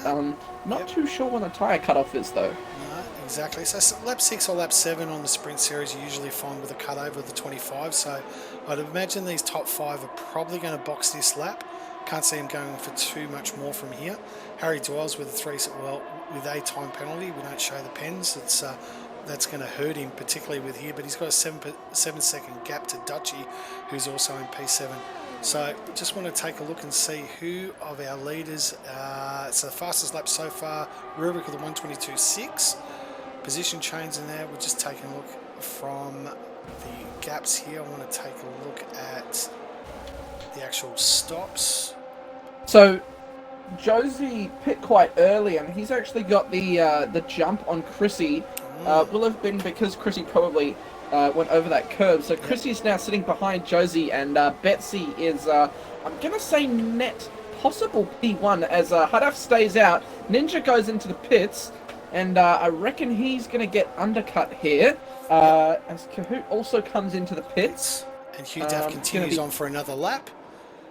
Not too sure when the tyre cutoff is though. No, exactly. So lap 6 or lap 7 on the sprint series, you usually find with a cut over the 25. So I'd imagine these top 5 are probably going to box this lap. Can't see him going for too much more from here. Harry Dwells with with a time penalty. We don't show the pens. It's that's going to hurt him, particularly with here. But he's got a 7-second gap to Dutchy, who's also in P7. So just want to take a look and see who of our leaders. It's the fastest lap so far. Rubric with a 1:22.6. Position change in there. We're just taking a look from the gaps here. I want to take a look at the actual stops. So Josie pit quite early, and he's actually got the jump on Chrissy. Will have been because Chrissy probably went over that curve. So Chrissy's now sitting behind Josie, and Betsy is, I'm going to say net possible P1 as Hudduff stays out. Ninja goes into the pits, and I reckon he's going to get undercut here as Cahoot also comes into the pits. And Hugh Duff continues on for another lap.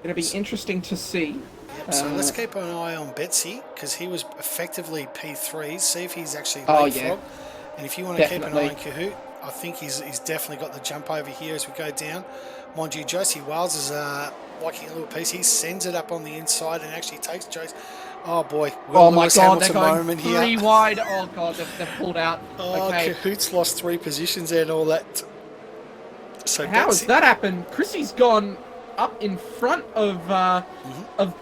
Going to be interesting to see. Yep, so let's keep an eye on Betsy because he was effectively P3. See if he's actually leapfrog. And if you want to keep an eye on Cahoot, I think he's definitely got the jump over here as we go down. Mind you, Josie Wales is liking a little piece. He sends it up on the inside and actually takes Josie. Oh boy, my God, Hamilton they're going moment 3 here. wide. Oh God, they've pulled out. Oh, okay. Cahoot's lost 3 positions there and all that. So How has that happened? Chrissy's gone up in front of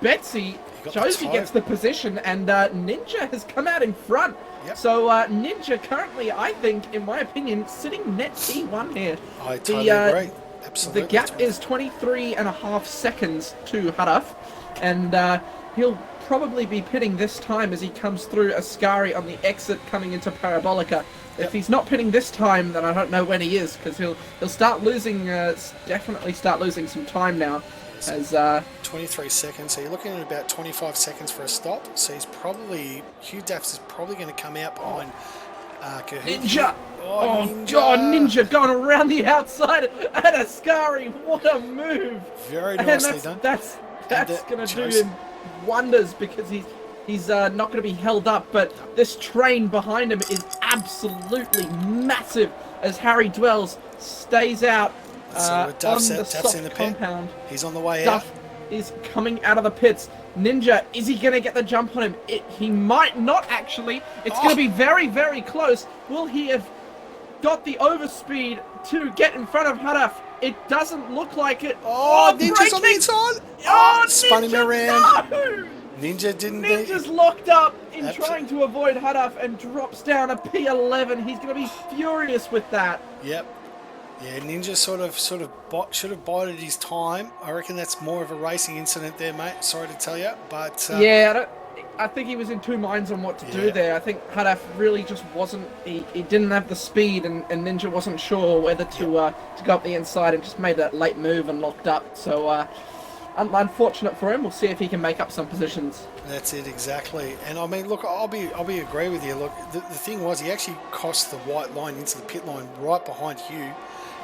Betsy. Josie gets the position, and Ninja has come out in front. Yep. So Ninja currently, I think, in my opinion, sitting net P1 here. I totally agree. Absolutely. The gap is 23.5 seconds to Hudduff, and he'll probably be pitting this time as he comes through Ascari on the exit coming into Parabolica. If he's not pitting this time, then I don't know when he is, because he'll start losing, definitely start losing some time now. As 23 seconds, so you're looking at about 25 seconds for a stop. So he's probably, Hugh Daffs is probably going to come out behind Cahoot. Ninja! Oh, Ninja! God, Ninja going around the outside at Ascari. What a move! Very nicely done. That's going to do him wonders because he's not going to be held up. But this train behind him is absolutely massive as Harry Dwells stays out. Duff's on the Duff's in the pit. compound. He's on the way Duff out. is coming out of the pits. Ninja, is he going to get the jump on him? He might not, actually. It's going to be very, very close. Will he have got the overspeed to get in front of Hadaf. It doesn't look like it. Oh, Ninja's on the braking! inside. Oh, spun him Ninja, around. no! Ninja didn't. Ninja's locked up in Absol- trying to avoid Hadaf and drops down a P11. He's going to be furious with that. Yep. Yeah, Ninja should have bided his time. I reckon that's more of a racing incident there, mate. Sorry to tell you, but Yeah, I think he was in two minds on what to do there. I think Hadaf really just wasn't. He didn't have the speed, and Ninja wasn't sure whether to go up the inside and just made that late move and locked up. So unfortunate for him. We'll see if he can make up some positions. That's it exactly. And I mean, look, I'll be agree with you. Look, the thing was he actually crossed the white line into the pit line right behind Hugh.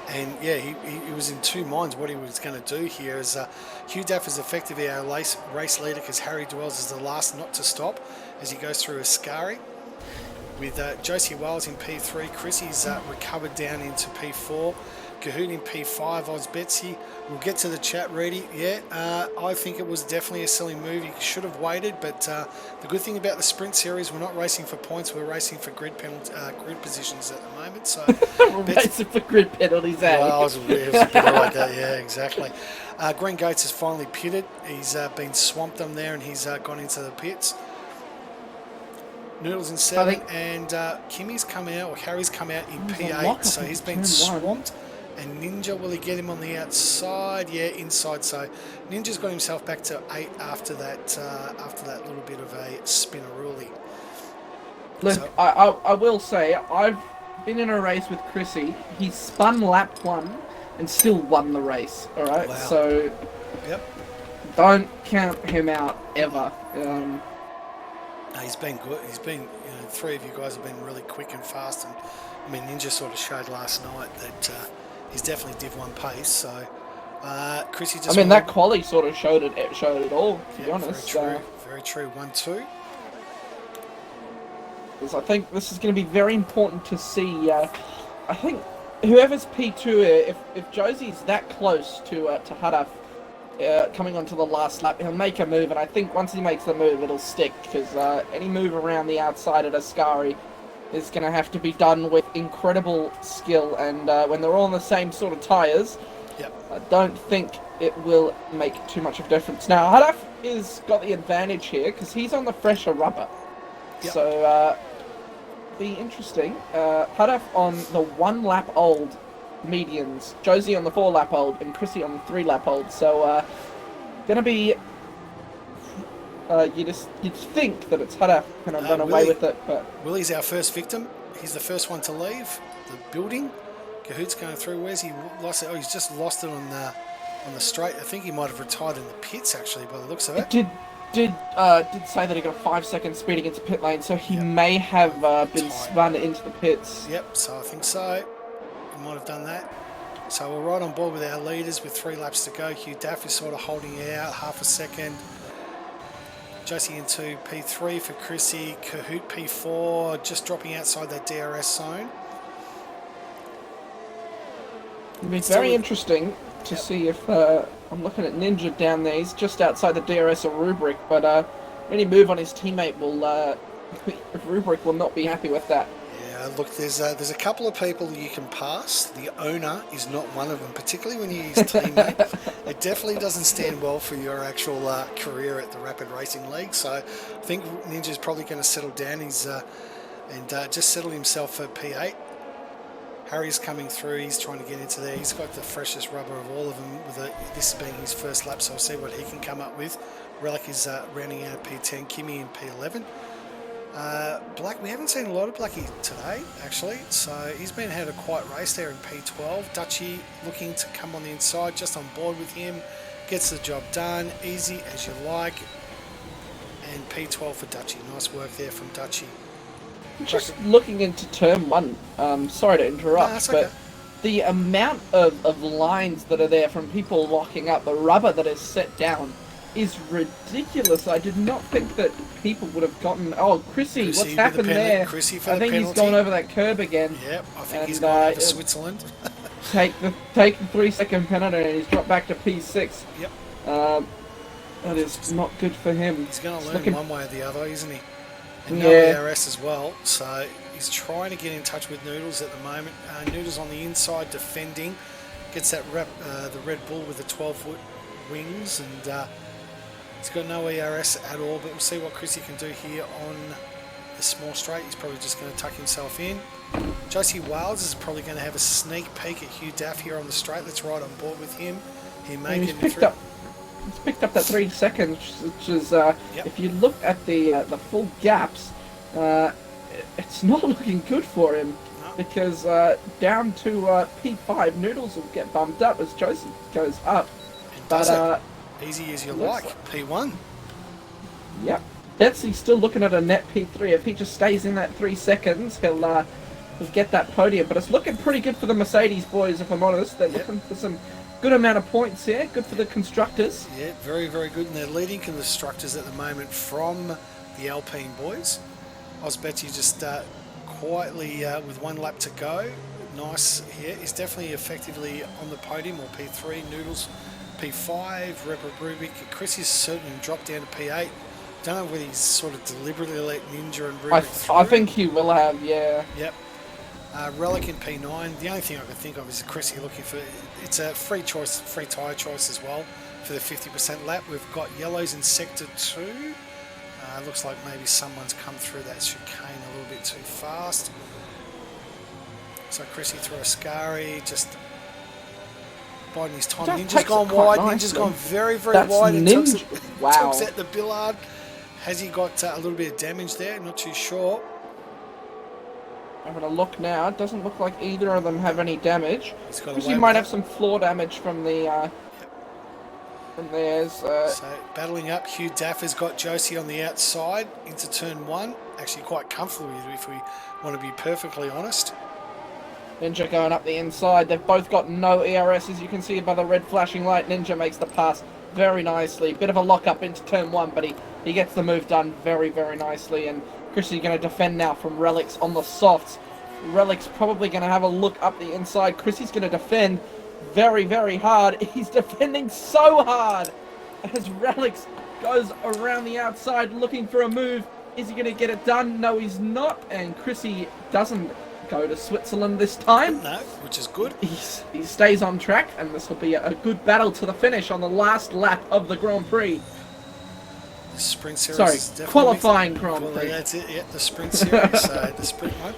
And yeah, he was in two minds what he was going to do here. As Hugh Duff is effectively our race leader because Harry Dwells is the last not to stop as he goes through Ascari. With Josie Wells in P3, Chrissy's recovered down into P4, Cahoon in P5, Oz Betsy. We'll get to the chat, Reedy. Yeah, I think it was definitely a silly move. He should have waited, but the good thing about the sprint series, we're not racing for points, we're racing for grid positions at the moment. So We're racing for grid penalties, eh? well, it was a bit like that, yeah, exactly. Green Goats has finally pitted. He's been swamped on there and he's gone into the pits. Noodles in 7 and Kimmy's come out, or Harry's come out in P8, so he's been swamped. And Ninja, will he get him on the outside? Yeah, inside. So Ninja's got himself back to 8 after that little bit of a spinnerooly. Look, So- I will say, I've been in a race with Chrissy. He spun lap 1 and still won the race, alright? Wow. So, Yep. don't count him out, ever. No, he's been good. He's been, three of you guys have been really quick and fast. And I mean, Ninja sort of showed last night that he's definitely Div 1 pace. So, Chrissy just. I mean, that quali sort of showed it all, to be yeah, honest. very true. Very true. 1-2. Because I think this is going to be very important to see. I think whoever's P2, if Josie's that close to Hadaf coming onto the last lap, he'll make a move, and I think once he makes the move, it'll stick, because any move around the outside at Ascari is going to have to be done with incredible skill, and when they're all on the same sort of tyres, Yep. I don't think it will make too much of a difference. Now, Hadaf is got the advantage here, because he's on the fresher rubber. Yep. So, be interesting. Hadaf on the 1 lap old medians, Josie on the 4 lap old, and Chrissy on the 3 lap old. So, gonna be. You'd think that it's Hadaf gonna run away with it, but Willie's our first victim. He's the first one to leave the building. Cahoot's going through. Where's he lost it? Oh, he's just lost it on the straight. I think he might have retired in the pits actually, by the looks of it. did say that he got a 5-second speed against pit lane, so he may have been spun into the pits. Yep, so I think so. He might have done that. So we're right on board with our leaders with 3 laps to go. Hugh Daff is sort of holding it out, half a second. Josie into P3 for Chrissy. Cahoot P4, just dropping outside that DRS zone. It'll be very interesting to see if I'm looking at Ninja down there. He's just outside the DRS or Rubric, but any move on his teammate will Rubric will not be happy with that. Yeah, look, there's a couple of people you can pass. The owner is not one of them, particularly when you use teammate. It definitely doesn't stand well for your actual career at the Rapid Racing League. So I think Ninja's probably going to settle down and just settle himself at P8. Harry's coming through. He's trying to get into there. He's got the freshest rubber of all of them. This being his first lap, so we'll see what he can come up with. Relic is rounding out P10. Kimmy in P11. Black, we haven't seen a lot of Blackie today, actually. So he's had a quiet race there in P12. Dutchie looking to come on the inside, just on board with him. Gets the job done. Easy as you like. And P12 for Dutchie. Nice work there from Dutchie. Just looking into turn 1, sorry to interrupt, that's but okay. the amount of lines that are there from people locking up, the rubber that is set down, is ridiculous. I did not think that people would have gotten... Oh, Chrissy Chrissy what's with the happened there? Chrissy for I the think he's penalty. gone over that curb again. Yep, I think he's And, gone over Switzerland. Take the 3-second penalty, and he's dropped back to P6. Yep. That is not good for him. He's going to learn looking- one way or the other, isn't he? And Yeah. no DRS as well, so He's trying to get in touch with Noodles at the moment. Noodles on the inside defending. Gets that the Red Bull with the 12-foot wings, and he's got no ERS at all, but we'll see what Chrissy can do here on the small straight. He's probably just going to tuck himself in. Josie Wales is probably going to have a sneak peek at Hugh Daff here on the straight. Let's ride on board with him. He may get He's picked up that 3 seconds, which is if you look at the full gaps, it's not looking good for him. No. Because down to P5, Noodles will get bumped up as Josie goes up. But easy as you like. P1. Yep. Betsy's still looking at a net P3. If he just stays in that 3 seconds, he'll get that podium. But it's looking pretty good for the Mercedes boys, if I'm honest. They're looking for some good amount of points here. Good for the constructors. Yeah, very, very good. And they're leading constructors at the moment from the Alpine boys. Betsy just quietly with 1 lap to go. Nice here. He's definitely effectively on the podium, or P3. Noodles P5. Rubik. Chris is certainly dropped down to P8. Don't know whether he's sort of deliberately let Ninja and Rubik through. I think he will have, yeah. Yep. Relic in P9. The only thing I can think of is Chrissy looking for, it's a free choice, free tyre choice as well for the 50% lap. We've got yellows in sector 2. Looks like maybe someone's come through that chicane a little bit too fast. So Chrissy through a Ascari, just biding his time. Ninja's gone wide. Ninja's gone very, very wide. And tucks at the Billard. Has he got a little bit of damage there? Not too sure. Having a look now, it doesn't look like either of them have any damage. He might have some floor damage from the from theirs. So battling up, Hugh Daff has got Josie on the outside into turn 1. Actually quite comfortable with, if we want to be perfectly honest. Ninja going up the inside. They've both got no ERS, as you can see by the red flashing light. Ninja makes the pass very nicely. Bit of a lock up into turn 1, but he gets the move done very, very nicely. And Chrissy's going to defend now from Relics on the softs. Relic's probably going to have a look up the inside. Chrissy's going to defend very, very hard. He's defending so hard as Relics goes around the outside looking for a move. Is he going to get it done? No, he's not. And Chrissy doesn't go to Switzerland this time. No, which is good. He stays on track, and this will be a good battle to the finish on the last lap of the Grand Prix. The sprint series. Sorry, qualifying Grand Prix. That's it. Yeah, the sprint series. So the sprint one.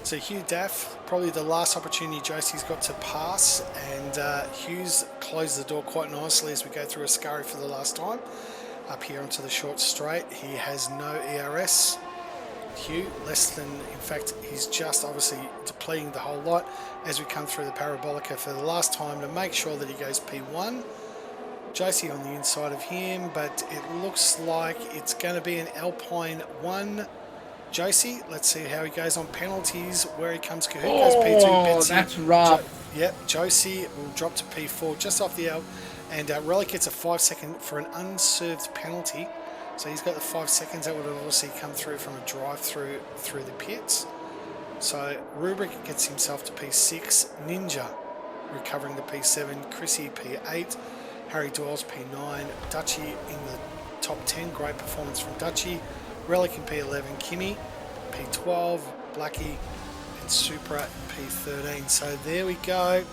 So Hugh Daff, probably the last opportunity Josie's got to pass, and Hugh's closed the door quite nicely as we go through Ascari for the last time. Up here onto the short straight, he has no ERS. Hugh, less than, in fact, he's just obviously depleting the whole lot as we come through the Parabolica for the last time to make sure that he goes P1. Josie on the inside of him, but it looks like it's going to be an Alpine 1. Josie, let's see how he goes on penalties, where he comes. Kahoot goes P2. Betsy, that's rough. Yep, Josie will drop to P4 just off the L, and Relic gets a 5 second for an unserved penalty. So he's got the 5 seconds. That would have obviously come through from a drive through the pits. So Rubric gets himself to P6. Ninja recovering the P7. Chrissy P8. Harry Doyle's P9. Dutchy in the top 10. Great performance from Dutchy. Relic in P11. Kimmy P12. Blackie and Supra in P13. So there we go.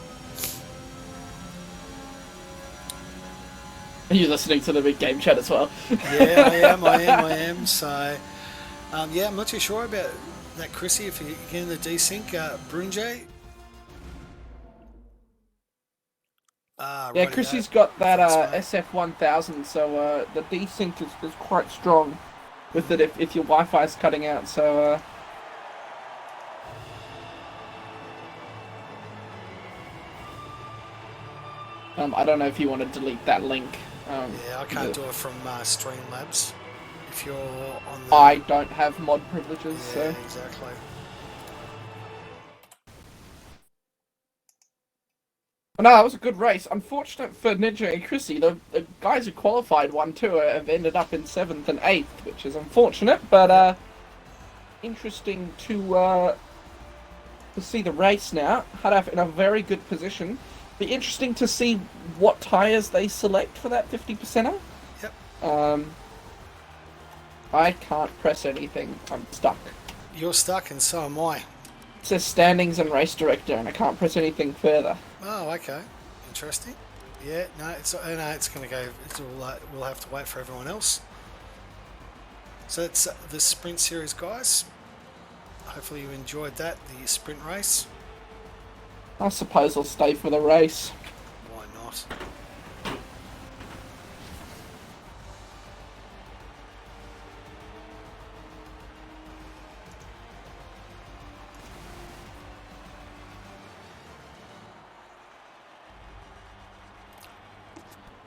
Are you listening to the big game chat as well? Yeah, I am. So, yeah, I'm not too sure about that, Chrissy. If you get in the desync, Brunje. Yeah, Chrissy's got that SF1000, so the desync is quite strong with it if your Wi-Fi is cutting out. So. I don't know if you want to delete that link. Yeah, I can't do it from Streamlabs. If you're on the... I don't have mod privileges, yeah, so... exactly. But no, that was a good race. Unfortunate for Ninja and Chrissy, the guys who qualified 1-2 have ended up in 7th and 8th, which is unfortunate, but interesting to see the race now. Hadaf in a very good position. Be interesting to see what tyres they select for that 50%er. Yep. I can't press anything. I'm stuck. you're stuck and so am I. It says standings and race director, and I can't press anything further. Oh, okay. Interesting. Yeah, no, it's going to go. We'll have to wait for everyone else. So that's the sprint series, guys. Hopefully you enjoyed that, the sprint race. I suppose I'll stay for the race. Why not?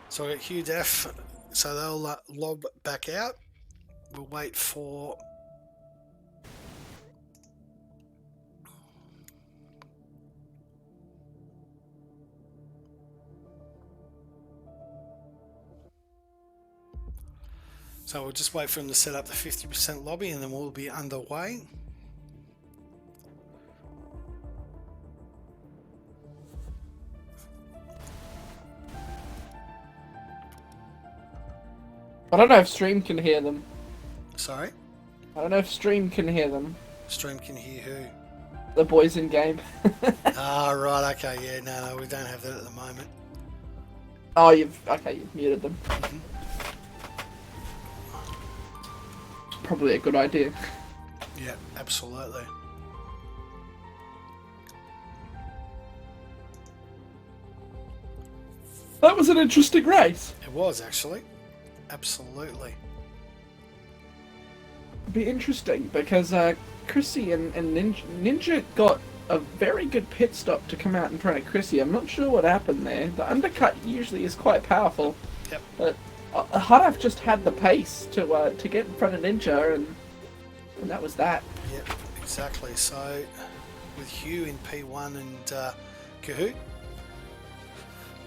So I got Hugh Def, so they'll lob back out. We'll wait for so we'll just wait for him to set up the 50% lobby and then we'll be underway. I don't know if Stream can hear them. Sorry? I don't know if Stream can hear them. Stream can hear who? The boys in game. Ah, right, okay, yeah, no, we don't have that at the moment. Oh, you've muted them. Probably a good idea. Yeah, absolutely. That was an interesting race. It was actually. Absolutely. Be interesting because Chrissy and Ninja got a very good pit stop to come out in front of Chrissy. I'm not sure what happened there. The undercut usually is quite powerful. Yep. But Hudaf just had the pace to get in front of Ninja, and that was that. Yep, exactly. So with Hugh in P1 and Kahoot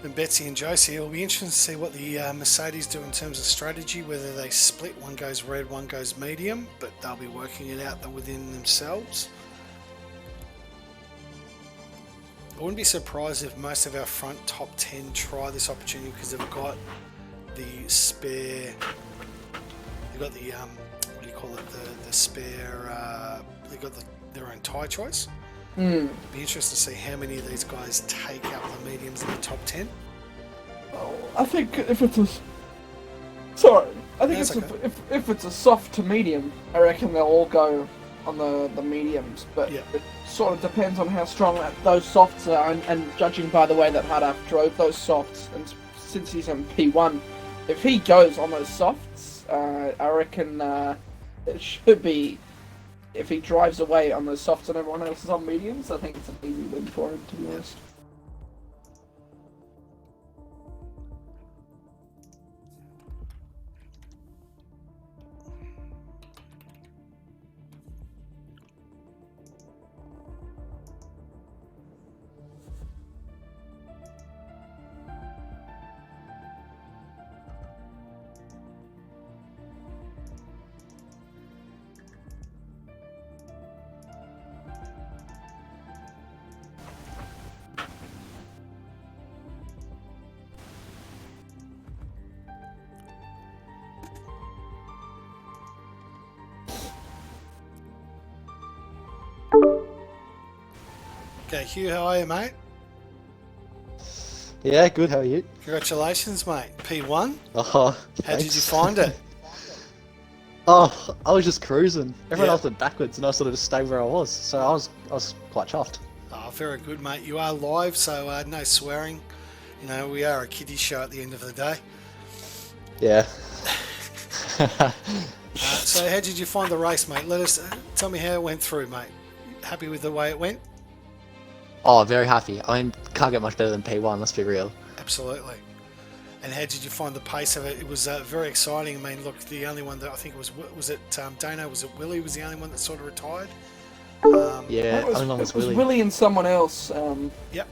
and Betsy and Josie, it'll be interesting to see what the Mercedes do in terms of strategy, whether they split, one goes red, one goes medium, but they'll be working it out within themselves. I wouldn't be surprised if most of our front top 10 try this opportunity because they've got the spare, they've got the, what do you call it, the spare, they've got their own tyre choice. It'd be interesting to see how many of these guys take up the mediums in the top 10. Oh, I think if it's a sorry, I think That's it's okay. if it's a soft to medium, I reckon they'll all go on the mediums. But Yeah. it sort of depends on how strong those softs are, and judging by the way that Hudaf drove those softs, and since he's in P1, if he goes on those softs, I reckon it should be. If he drives away on those softs and everyone else is on mediums, I think it's an easy win for him, to be honest. Okay, Hugh, how are you, mate? Yeah, good. How are you? Congratulations, mate. P1. Oh, How did you thanks. find it? Oh, I was just cruising. Everyone Yeah. else went backwards, and I sort of just stayed where I was. So I was quite chuffed. Oh, very good, mate. You are live, so no swearing. You know, we are a kiddie show at the end of the day. Yeah. So how did you find the race, mate? Let us tell me how it went through, mate. Happy with the way it went? Oh, very happy. I mean, can't get much better than P1. Let's be real. Absolutely. And how did you find the pace of it? It was very exciting. I mean, look, the only one that I think was it Dano? Was it Willie? Was the only one that sort of retired? Yeah, It only one was was Willie. Willie and someone else. Yep.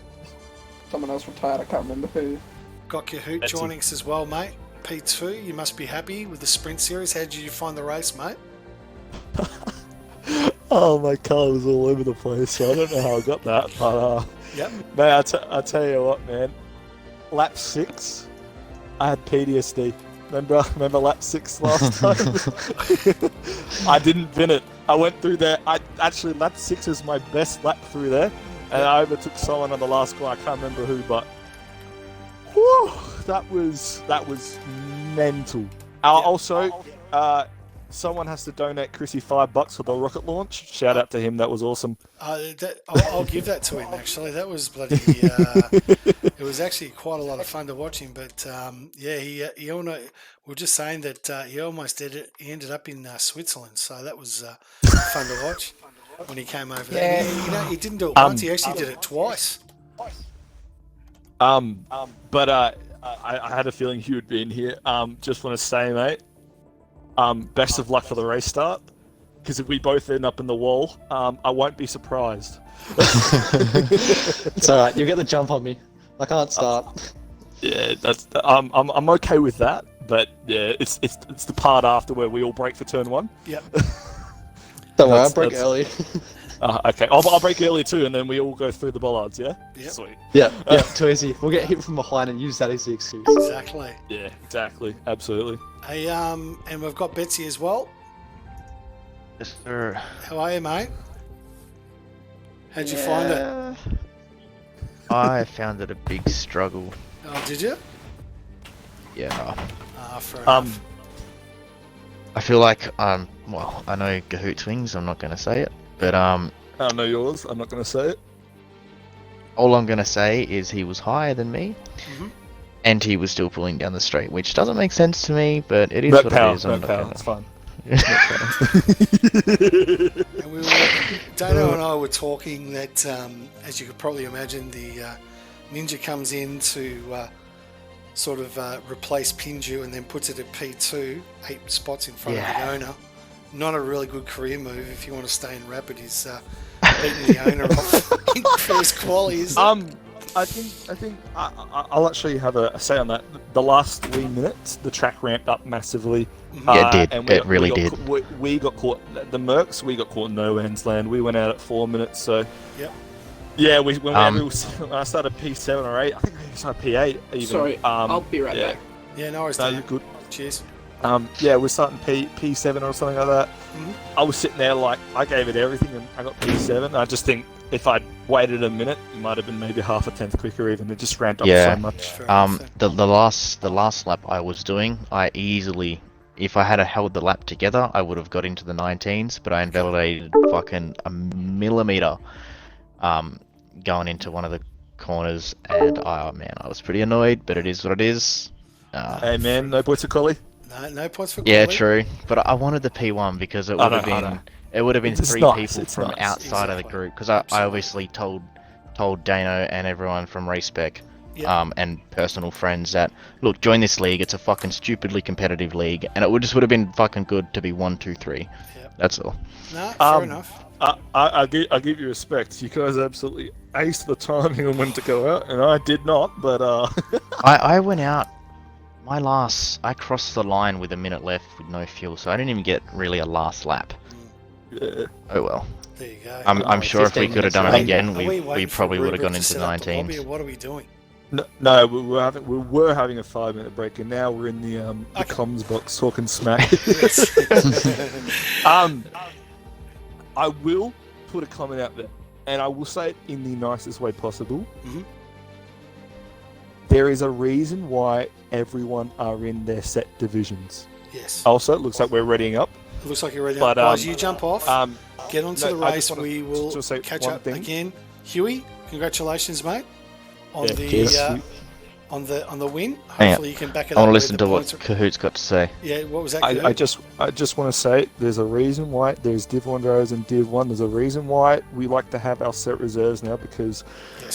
Someone else retired. I can't remember who. Got Kahoot That's joining us as well, mate. P2, you must be happy with the sprint series. How did you find the race, mate? Oh, my car was all over the place, so I don't know how I got that. But, Yep. man, I tell you what, man. Lap 6, I had PTSD. Remember lap 6 last time? I didn't bin it. I went through there. I actually lap 6 is my best lap through there, and I overtook someone on the last corner. I can't remember who, but whew, that was mental. Also, someone has to donate Chrissy $5 for the rocket launch. Shout out to him. That was awesome. I'll give that to him. Actually, that was bloody. It was actually quite a lot of fun to watch him. But yeah, he we're just saying that he almost did it. He ended up in Switzerland, so that was fun to watch when he came over there. He didn't do it once. He actually did it twice. But I had a feeling he would be in here. Just want to say, mate, best of luck for the race start. Because if we both end up in the wall, I won't be surprised. It's alright, you'll get the jump on me. I can't start. Yeah, I'm okay with that. But yeah, it's the part after where we all break for turn 1. Yep. Don't worry, I'll break early. Okay, I'll break early too, and then we all go through the bollards, yeah? Yep. Sweet. Yeah, too easy. We'll get hit from behind and use that as the excuse. Exactly. Yeah, exactly. Absolutely. Hey, and we've got Betsy as well. Yes, sir. How are you, mate? How'd you find it? I found it a big struggle. Oh, did you? Yeah. Fair enough. I feel like, well, I know Gahoot swings, I'm not going to say it, but, I know yours, I'm not going to say it. all I'm going to say is he was higher than me, and he was still pulling down the straight, which doesn't make sense to me, but it is what it is. It's fine. And Dano and I were talking that, as you could probably imagine, the Ninja comes in to sort of replace Pinju and then puts it at P2, 8 spots in front of the owner. Not a really good career move if you want to stay in Rapid. Is beating the owner off in first qualies. I think I'll actually have a say on that. The last 3 minutes, the track ramped up massively. Yeah, it did. And It really did. We got caught. The Mercs, we got caught in no man's land. We went out at 4 minutes. So. Yep. Yeah, when I started P7 or 8, I think I started P8 even. Sorry, I'll be right back. Yeah, no worries. No, you're good. Cheers. Yeah, we're starting P7 or something like that. I was sitting there like, I gave it everything and I got P7. I just think if I'd waited a minute, it might have been maybe half a tenth quicker even. It just ramped up so much. The last lap I was doing, I easily, if I had held the lap together, I would have got into the 19s, but I invalidated fucking a millimeter going into one of the corners, and I was pretty annoyed, but it is what it is. Hey man, no points for Collie. No points for Yeah, Collie. true, but I wanted the P1 because it would have been It's three nice, people it's from nice. outside of the group, because I obviously told Dano and everyone from Racespec and personal friends that, look, join this league, it's a fucking stupidly competitive league, and it would have been fucking good to be 1, 2, 3. That's all. No, fair enough. I give you respect. You guys absolutely aced the timing on when to go out, and I did not, but I went out, I crossed the line with a minute left with no fuel, so I didn't even get really a last lap. Yeah. Oh well. There you go. I'm sure if we 15 could have done it minutes again, Are we waiting for probably would have Rubric gone to into set the up the lobby, 19s. or what are we doing? No, we were having a 5-minute break, and now we're in the comms box talking smack. I will put a comment out there, and I will say it in the nicest way possible. There is a reason why everyone are in their set divisions. Yes. Also, it looks like we're readying up. It looks like you're ready. But, Guys, you jump off. Get onto no, the I race. just wanna We will just say catch one up thing. again. Huey, congratulations, mate, on Yeah, on the win. Hang on. Hopefully, you can back it I up. want to with listen the to what points. Cahoot's got to say. Yeah, what was that? I Cahoot? just want to say there's a reason why there's Div 1 drivers and Div 1. There's a reason why we like to have our set reserves now, because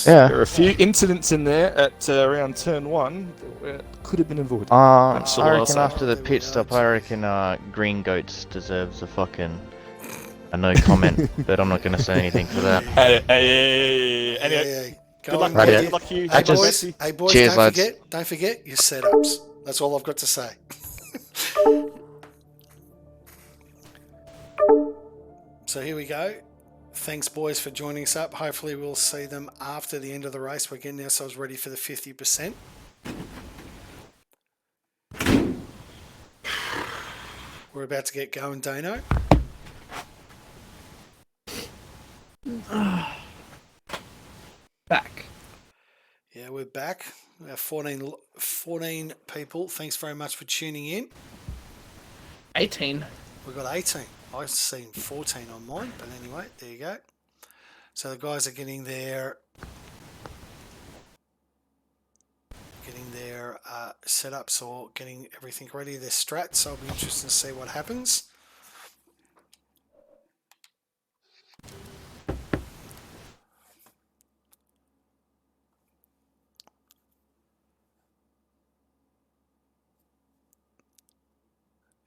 Yeah. there are a few incidents in there at around turn 1 that could have been avoided. I That's all I'll reckon say. after the pit stop, I reckon Green Goats deserves a no comment, but I'm not going to say anything for that. Hey, anyway, Yeah. good luck, on, Righty. good luck, Hugh. Hey, just- boys. Hey, boys. Cheers, lads. Don't forget your setups. That's all I've got to say. So here we go. Thanks, boys, for joining us up. Hopefully, we'll see them after the end of the race. We're getting ourselves ready for the 50%. We're about to get going, Dano. Back. Yeah, we're back. We have 14 people. Thanks very much for tuning in. 18. We've got 18. I've seen 14 on mine, but anyway, there you go. So the guys are getting their setups or getting everything ready, their strats. So I'll be interested to see what happens.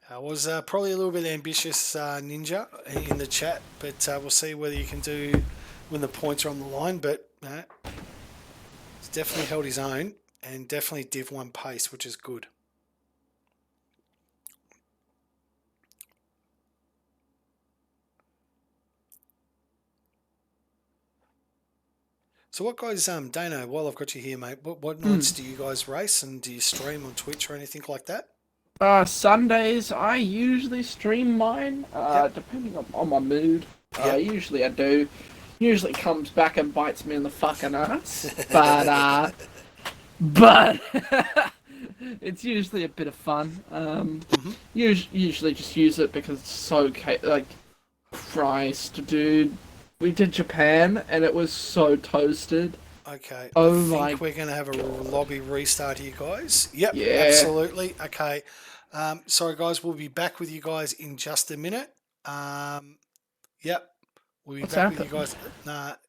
I was probably a little bit ambitious, Ninja, in the chat, but we'll see whether you can do when the points are on the line. But he's definitely held his own and definitely Div 1 pace, which is good. So what guys, Dano, while I've got you here, mate, what nights do you guys race, and do you stream on Twitch or anything like that? Sundays, I usually stream mine, depending on my mood. Usually I do. Usually it comes back and bites me in the fucking ass. But it's usually a bit of fun. Usually just use it because it's so, like, Christ, dude. We did Japan, and it was so toasted. Okay. Oh I think we're going to have a lobby restart here, guys. Yep, absolutely. Okay. Sorry, guys. We'll be back with you guys in just a minute. Yep. We'll be back with you guys. The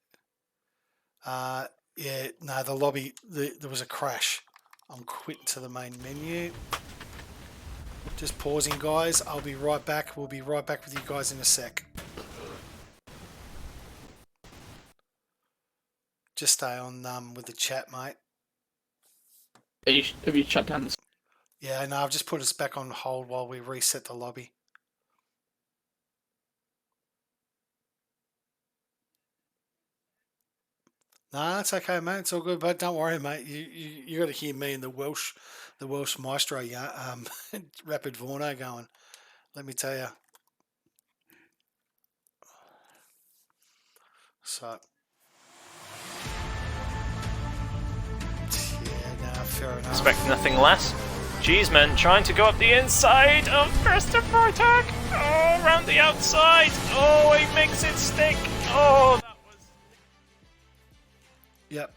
lobby, there was a crash. I'm quitting to the main menu. Just pausing, guys. I'll be right back. We'll be right back with you guys in a sec. Just stay on with the chat, mate. Have you shut down this? Yeah, no, I've just put us back on hold while we reset the lobby. No, it's okay, mate. It's all good, but don't worry, mate. You got to hear me and the Welsh maestro, Rapid Vorno going. Let me tell you. So. Fair enough. Expect nothing less. Cheeseman trying to go up the inside of Christopher Tag. Oh, around the outside. Oh, he makes it stick. Oh, that was... Yep.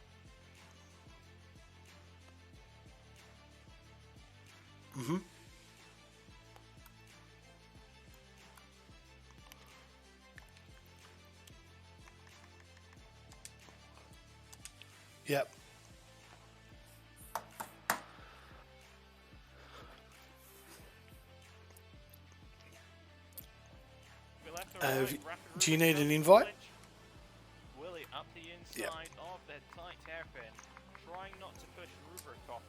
Yep. Do you need an invite? Willie up the inside of the tight hairpin, trying not to push Rubrik off.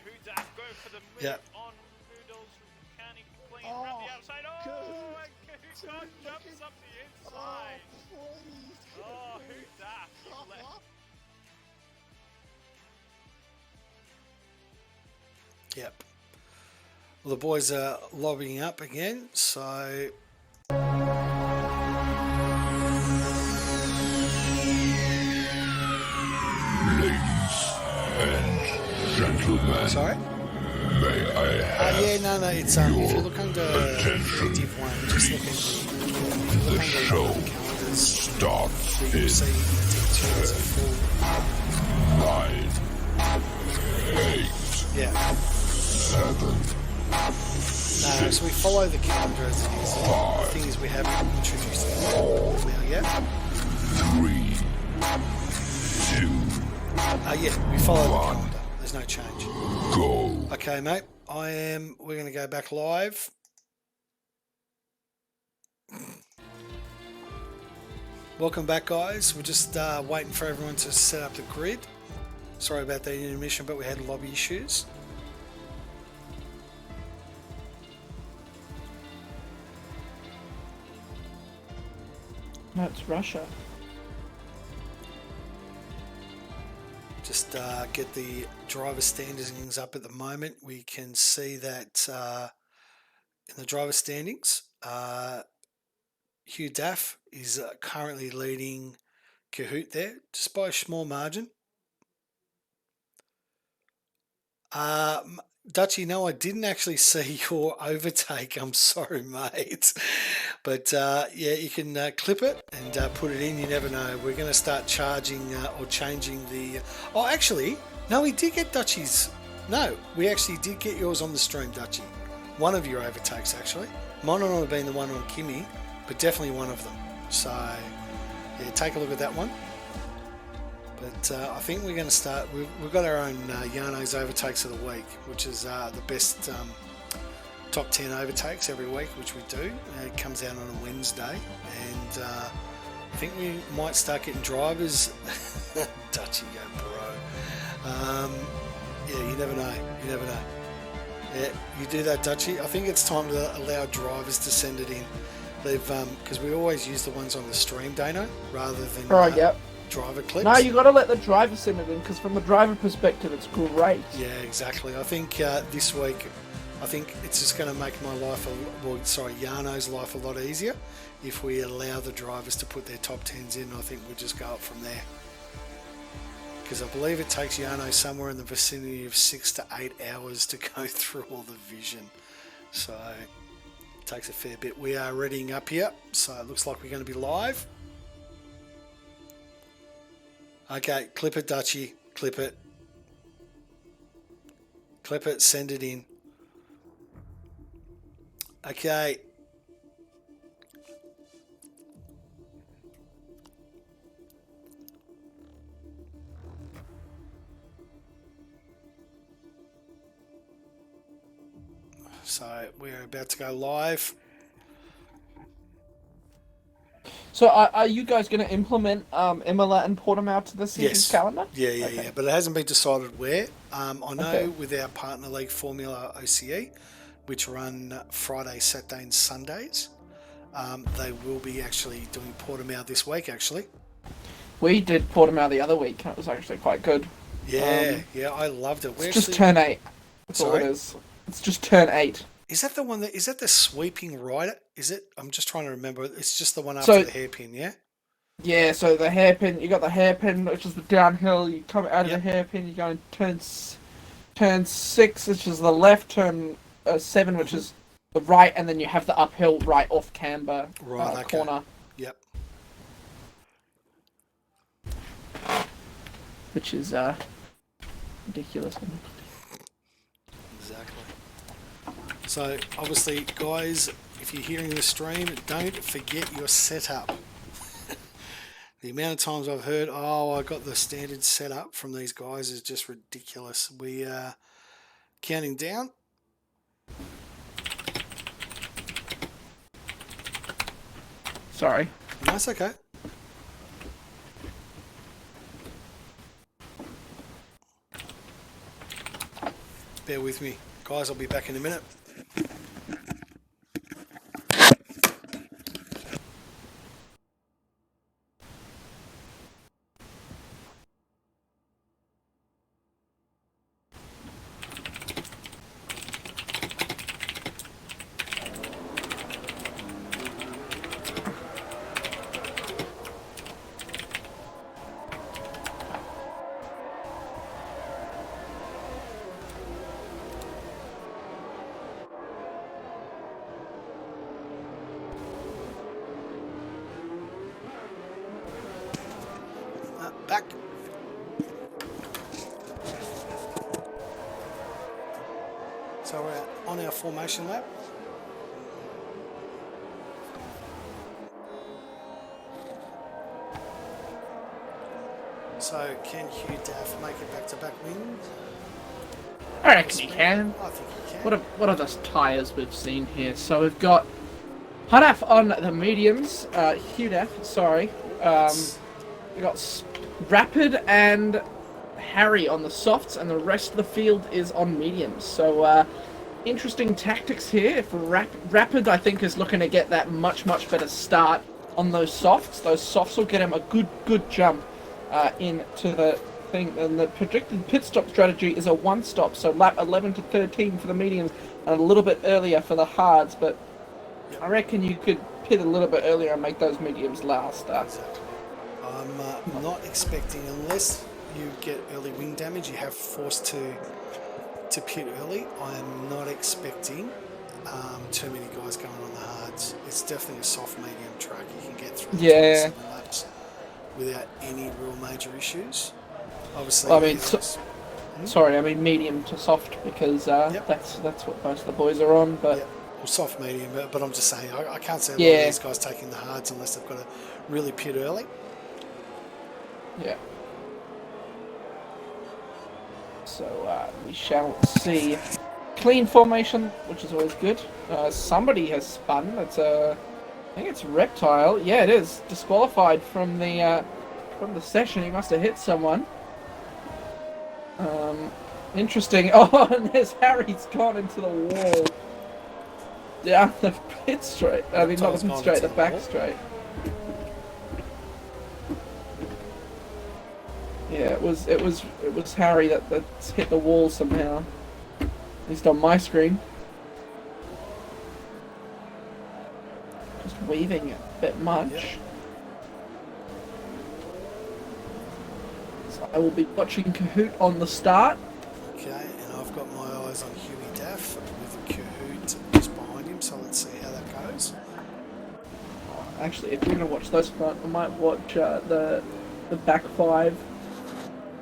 Hudak going for the move on Noodles. Can he clean around the outside? Oh, and Hudak jumps up the inside. Oh, Hudak, you left. Yep. Well, the boys are lobbying up again, so... Ladies and gentlemen. Sorry? May I have no, it's if you look under Div 1, just look at the show calendars. starts You in see Div 2 as a full... 9, 8, Yeah. 7, No, so we follow the calendar as it is. The thing is, we haven't introduced it now yet. 3, 2, We follow the calendar. There's no change. go. Okay, mate. We're going to go back live. Welcome back, guys. We're just waiting for everyone to set up the grid. Sorry about that intermission, but we had lobby issues. No, it's Russia. Just get the driver standings up at the moment. We can see that in the driver standings, Hugh Daff is currently leading Kahoot there, just by a small margin. Dutchy, no, I didn't actually see your overtake. I'm sorry, mate. But yeah, you can clip it and put it in. You never know. We're going to start charging or changing the... Oh, actually, no, we did get Dutchy's. No, we actually did get yours on the stream, Dutchy. One of your overtakes, actually. Mine might not have been the one on Kimmy, but definitely one of them. So, yeah, take a look at that one. But I think we're going to start. We've got our own Yano's overtakes of the week, which is the best top 10 overtakes every week, which we do. It comes out on a Wednesday, and I think we might start getting drivers. Dutchy, go bro. Yeah, you never know. You never know. Yeah, you do that, Dutchy. I think it's time to allow drivers to send it in. They've because we always use the ones on the stream, Dano, rather than Yep. driver clips. No, you got to let the driver send it in, because from the driver perspective, it's great. Yeah, exactly. I think this week, I think it's just going to make my life, Yano's life a lot easier if we allow the drivers to put their top 10s in. I think we'll just go up from there. Because I believe it takes Yano somewhere in the vicinity of 6 to 8 hours to go through all the vision. So it takes a fair bit. We are readying up here, so it looks like we're going to be live. Okay, clip it, Dutchy. Clip it. Clip it, send it in. Okay. So we're about to go live. So are you guys going to implement Imola and Portimao to the season's calendar? Yeah. But it hasn't been decided where. I know with our partner league Formula OCE, which run Friday, Saturday and Sundays, they will be actually doing Portimao this week, actually. We did Portimao the other week, and it was actually quite good. Yeah, I loved it. It's just turn 8. That's all it is. It's just turn 8. Is that the one that is that the sweeping rider? Is it? I'm just trying to remember. It's just the one after the hairpin, yeah? Yeah, so the hairpin, you got the hairpin, which is the downhill, you come out of the hairpin, you go in turn 6, which is the left, turn 7, which is the right, and then you have the uphill right off camber corner. Yep. Which is ridiculous. Exactly. So, obviously, guys, if you're hearing the stream, don't forget your setup. The amount of times I've heard, I got the standard setup from these guys is just ridiculous. We are counting down. Sorry. No, that's okay. Bear with me. Guys, I'll be back in a minute. Back. So we're on our formation lap. So can Hugh Daff make it back-to-back wins? I reckon he can. I think he can. What are those tyres we've seen here? So we've got Hudaf on the mediums, Hugh Daff, sorry. We've got Rapid and Harry on the softs, and the rest of the field is on mediums. So, interesting tactics here. If Rapid, I think, is looking to get that much better start on those softs. Those softs will get him a good jump into the thing, and the predicted pit stop strategy is a one stop, so lap 11 to 13 for the mediums, and a little bit earlier for the hards. But I reckon you could pit a little bit earlier and make those mediums last. I'm not expecting, unless you get early wing damage, you have forced to pit early. I am not expecting too many guys going on the hards. It's definitely a soft medium track. You can get through 27 laps without any real major issues. Obviously, I mean, sorry, I mean medium to soft, because that's what most of the boys are on. But well, soft medium, but I'm just saying I can't see a lot of these guys taking the hards unless they've got to really pit early. Yeah. So we shall see. Clean formation, which is always good. Somebody has spun. It's I think it's Reptile. Yeah, it is disqualified from the session. He must have hit someone. Interesting. Oh, and there's Harry's gone into the wall. Down the pit straight. I mean, not the pit straight, the back straight. Yeah, it was Harry that's hit the wall somehow. At least on my screen. Just weaving a bit much. Yep. So I will be watching Kahoot on the start. Okay, and I've got my eyes on Huey Daff with Kahoot just behind him, so let's see how that goes. Actually, if you're going to watch those front, I might watch the back five.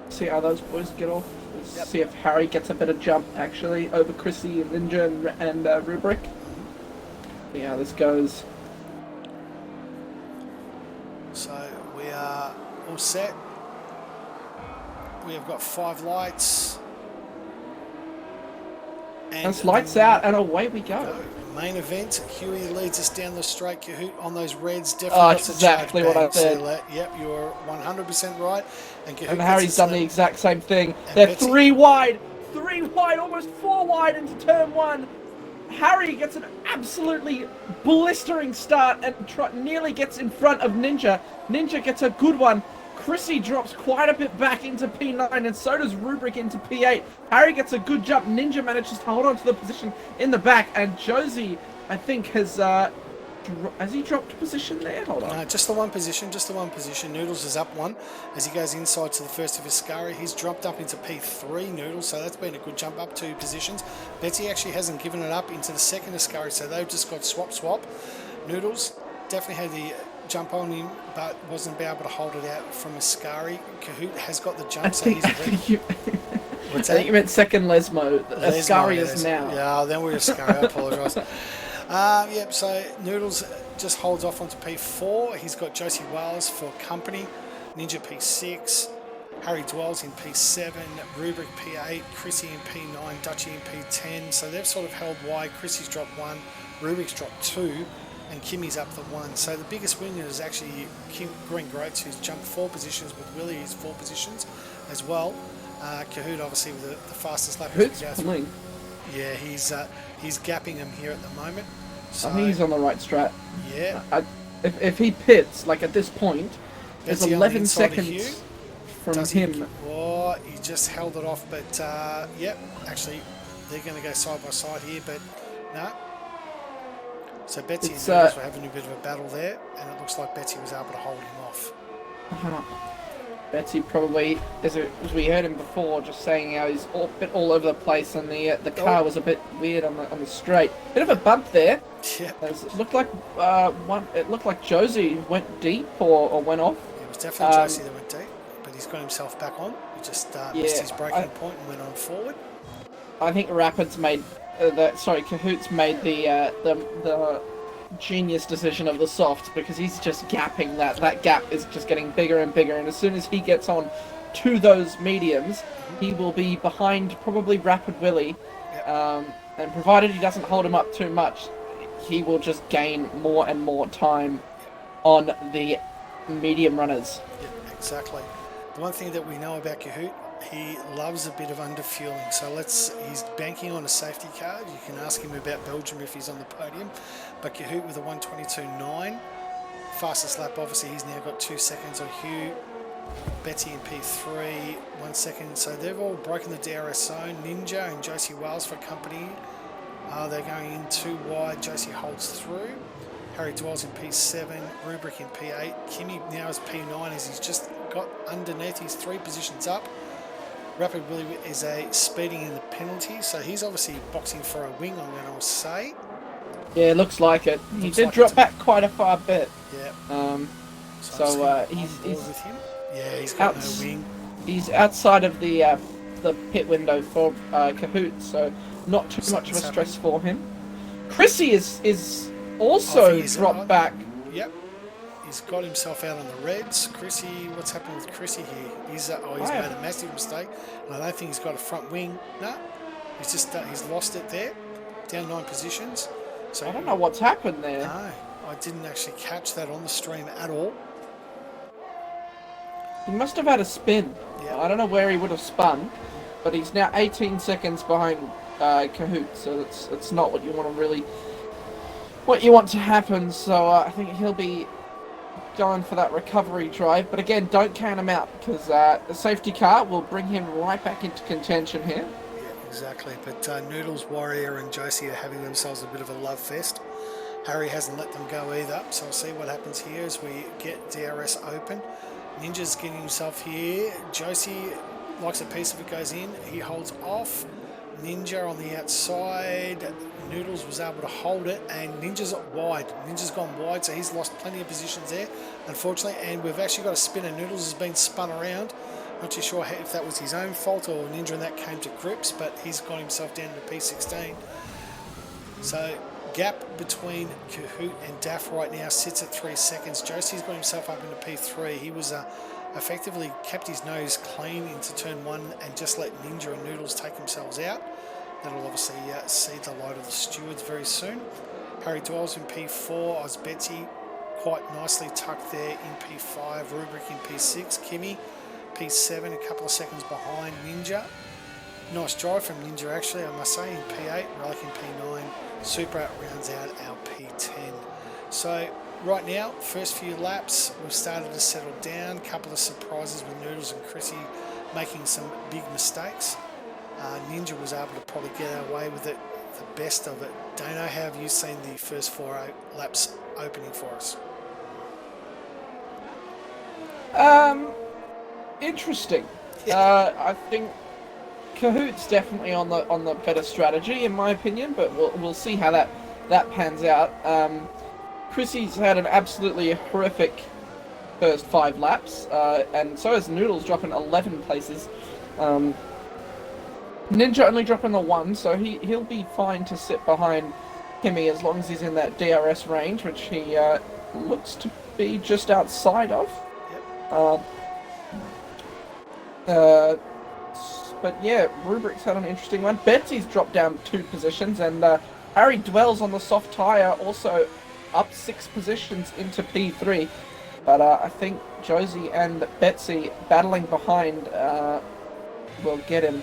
See how those boys get off. See if Harry gets a better jump actually over Chrissy and Ninja and Rubric. See how this goes. So we are all set. We have got 5 lights. And it's lights out and away we go. Main event, Huey leads us down the straight. Kahoot on those reds, definitely. Oh, exactly what I said. Yep, you're 100% right. And Harry's done the exact same thing. They're 3 wide, almost 4 wide into turn 1. Harry gets an absolutely blistering start and nearly gets in front of Ninja. Ninja gets a good one. Chrissy drops quite a bit back into P9, and so does Rubric into P8. Harry gets a good jump. Ninja manages to hold on to the position in the back, and Josie, I think, has he dropped position there? Hold on. No, just the one position, Noodles is up 1 as he goes inside to the first of his Ascari. He's dropped up into P3, Noodles, so that's been a good jump up 2 positions. Betsy actually hasn't given it up into the second Ascari, so they've just got swap. Noodles definitely had the jump on him, but wasn't able to hold it out from Ascari. Kahoot has got the jump, so he's ready. I think you meant second Lesmo. Ascari is now. Yeah, then we're Ascari. I apologise. Yep, so Noodles just holds off onto P4. He's got Josie Wales for company. Ninja P6. Harry Dwells in P7. Rubric P8. Chrissy in P9. Dutchie in P10. So they've sort of held wide. Chrissy's dropped 1. Rubric's dropped 2. And Kimmy's up the 1. So the biggest winner is actually Green Groats, who's jumped 4 positions with Willie, who's 4 positions as well. Kahoot obviously with the fastest lap. Yeah, he's gapping him here at the moment. So I think he's on the right strat. Yeah. If he pits, like at this point, there's 11 seconds from him. Oh, he just held it off, but yep, actually they're going to go side by side here, but no. So Betsy and Noodles were having a bit of a battle there, and it looks like Betsy was able to hold him off. Betsy probably, as we heard him before, just saying how he's a bit all over the place, and the car was a bit weird on the straight. Bit of a bump there. Yeah. It looked like It looked like Josie went deep or went off. It was definitely Josie that went deep, but he's got himself back on. He just missed his braking point and went on forward. I think Rapids made Kahoot's made the genius decision of the soft, because he's just gapping that gap is just getting bigger and bigger, and as soon as he gets on to those mediums, he will be behind probably Rapid Willie, and provided he doesn't hold him up too much, he will just gain more and more time on the medium runners. Yeah, exactly. The one thing that we know about Kahoot, he loves a bit of underfueling, so he's banking on a safety car. You can ask him about Belgium if he's on the podium, but Kahoot with a 1:22.9, fastest lap, obviously he's now got 2 seconds on Hugh. Betsy in P3, 1 second. So they've all broken the DRS zone. Ninja and Josie Wells for company. They're going in too wide. Josie holds through. Harry Dwells in P7, Rubric in P8. Kimmy now is P9 as he's just got underneath. He's 3 positions up. Rapid Willie is speeding in the penalty, so he's obviously boxing for a wing, I'm going to say. Yeah, looks like it. He Looks did like drop it's back quite a far bit. Yeah. So he's he's with him. Yeah, he's got no wing. He's outside of the pit window for Kahoot, so not too much of a stress for him. Chrissy is also dropped back. Yep. He's got himself out on the reds. Chrissy, what's happened with Chrissy here? He's made a massive mistake, and I don't think he's got a front wing. No, he's just he's lost it there, down 9 positions. So I don't know what's happened there. No, I didn't actually catch that on the stream at all. He must have had a spin. Yep. I don't know where he would have spun, but he's now 18 seconds behind Kahoot, so it's not what you want to happen. So I think he'll be going for that recovery drive, but again, don't count him out because the safety car will bring him right back into contention here. Yeah, exactly. But Noodles, Warrior, and Josie are having themselves a bit of a love fest. Harry hasn't let them go either, so we'll see what happens here as we get DRS open. Ninja's getting himself here. Josie likes a piece of it, goes in. He holds off. Ninja on the outside. Noodles was able to hold it, and Ninja's wide. Ninja's gone wide, so he's lost plenty of positions there, unfortunately. And we've actually got a spinner. Noodles has been spun around. Not too sure if that was his own fault or Ninja and that came to grips, but he's got himself down to P16. So gap between Kahoot and Daff right now sits at 3 seconds. Josie's got himself up into P3. He was effectively kept his nose clean into turn 1 and just let Ninja and Noodles take themselves out. That'll obviously see the light of the stewards very soon. Harry Dwells in P4. Betsy quite nicely tucked there in P5. Rubric in P6. Kimmy P7, a couple of seconds behind Ninja. Nice drive from Ninja actually, I must say, in P8. Relic in P9. Super rounds out our P10. So right now, first few laps, we've started to settle down. Couple of surprises with Noodles and Chrissy making some big mistakes. Ninja was able to probably get away with it, the best of it. Dano, how have you seen the first 4 laps opening for us? Interesting. I think Kahoot's definitely on the better strategy in my opinion, but we'll see how that pans out. Chrissy's had an absolutely horrific first 5 laps, and so has Noodles, dropping 11 places. Ninja only dropping the 1, so he'll be fine to sit behind Kimmy as long as he's in that DRS range, which he looks to be just outside of. Yep. But yeah, Rubric's had an interesting one. Betsy's dropped down 2 positions, and Harry Dwells on the soft tyre also up 6 positions into P3. But I think Josie and Betsy battling behind will get him.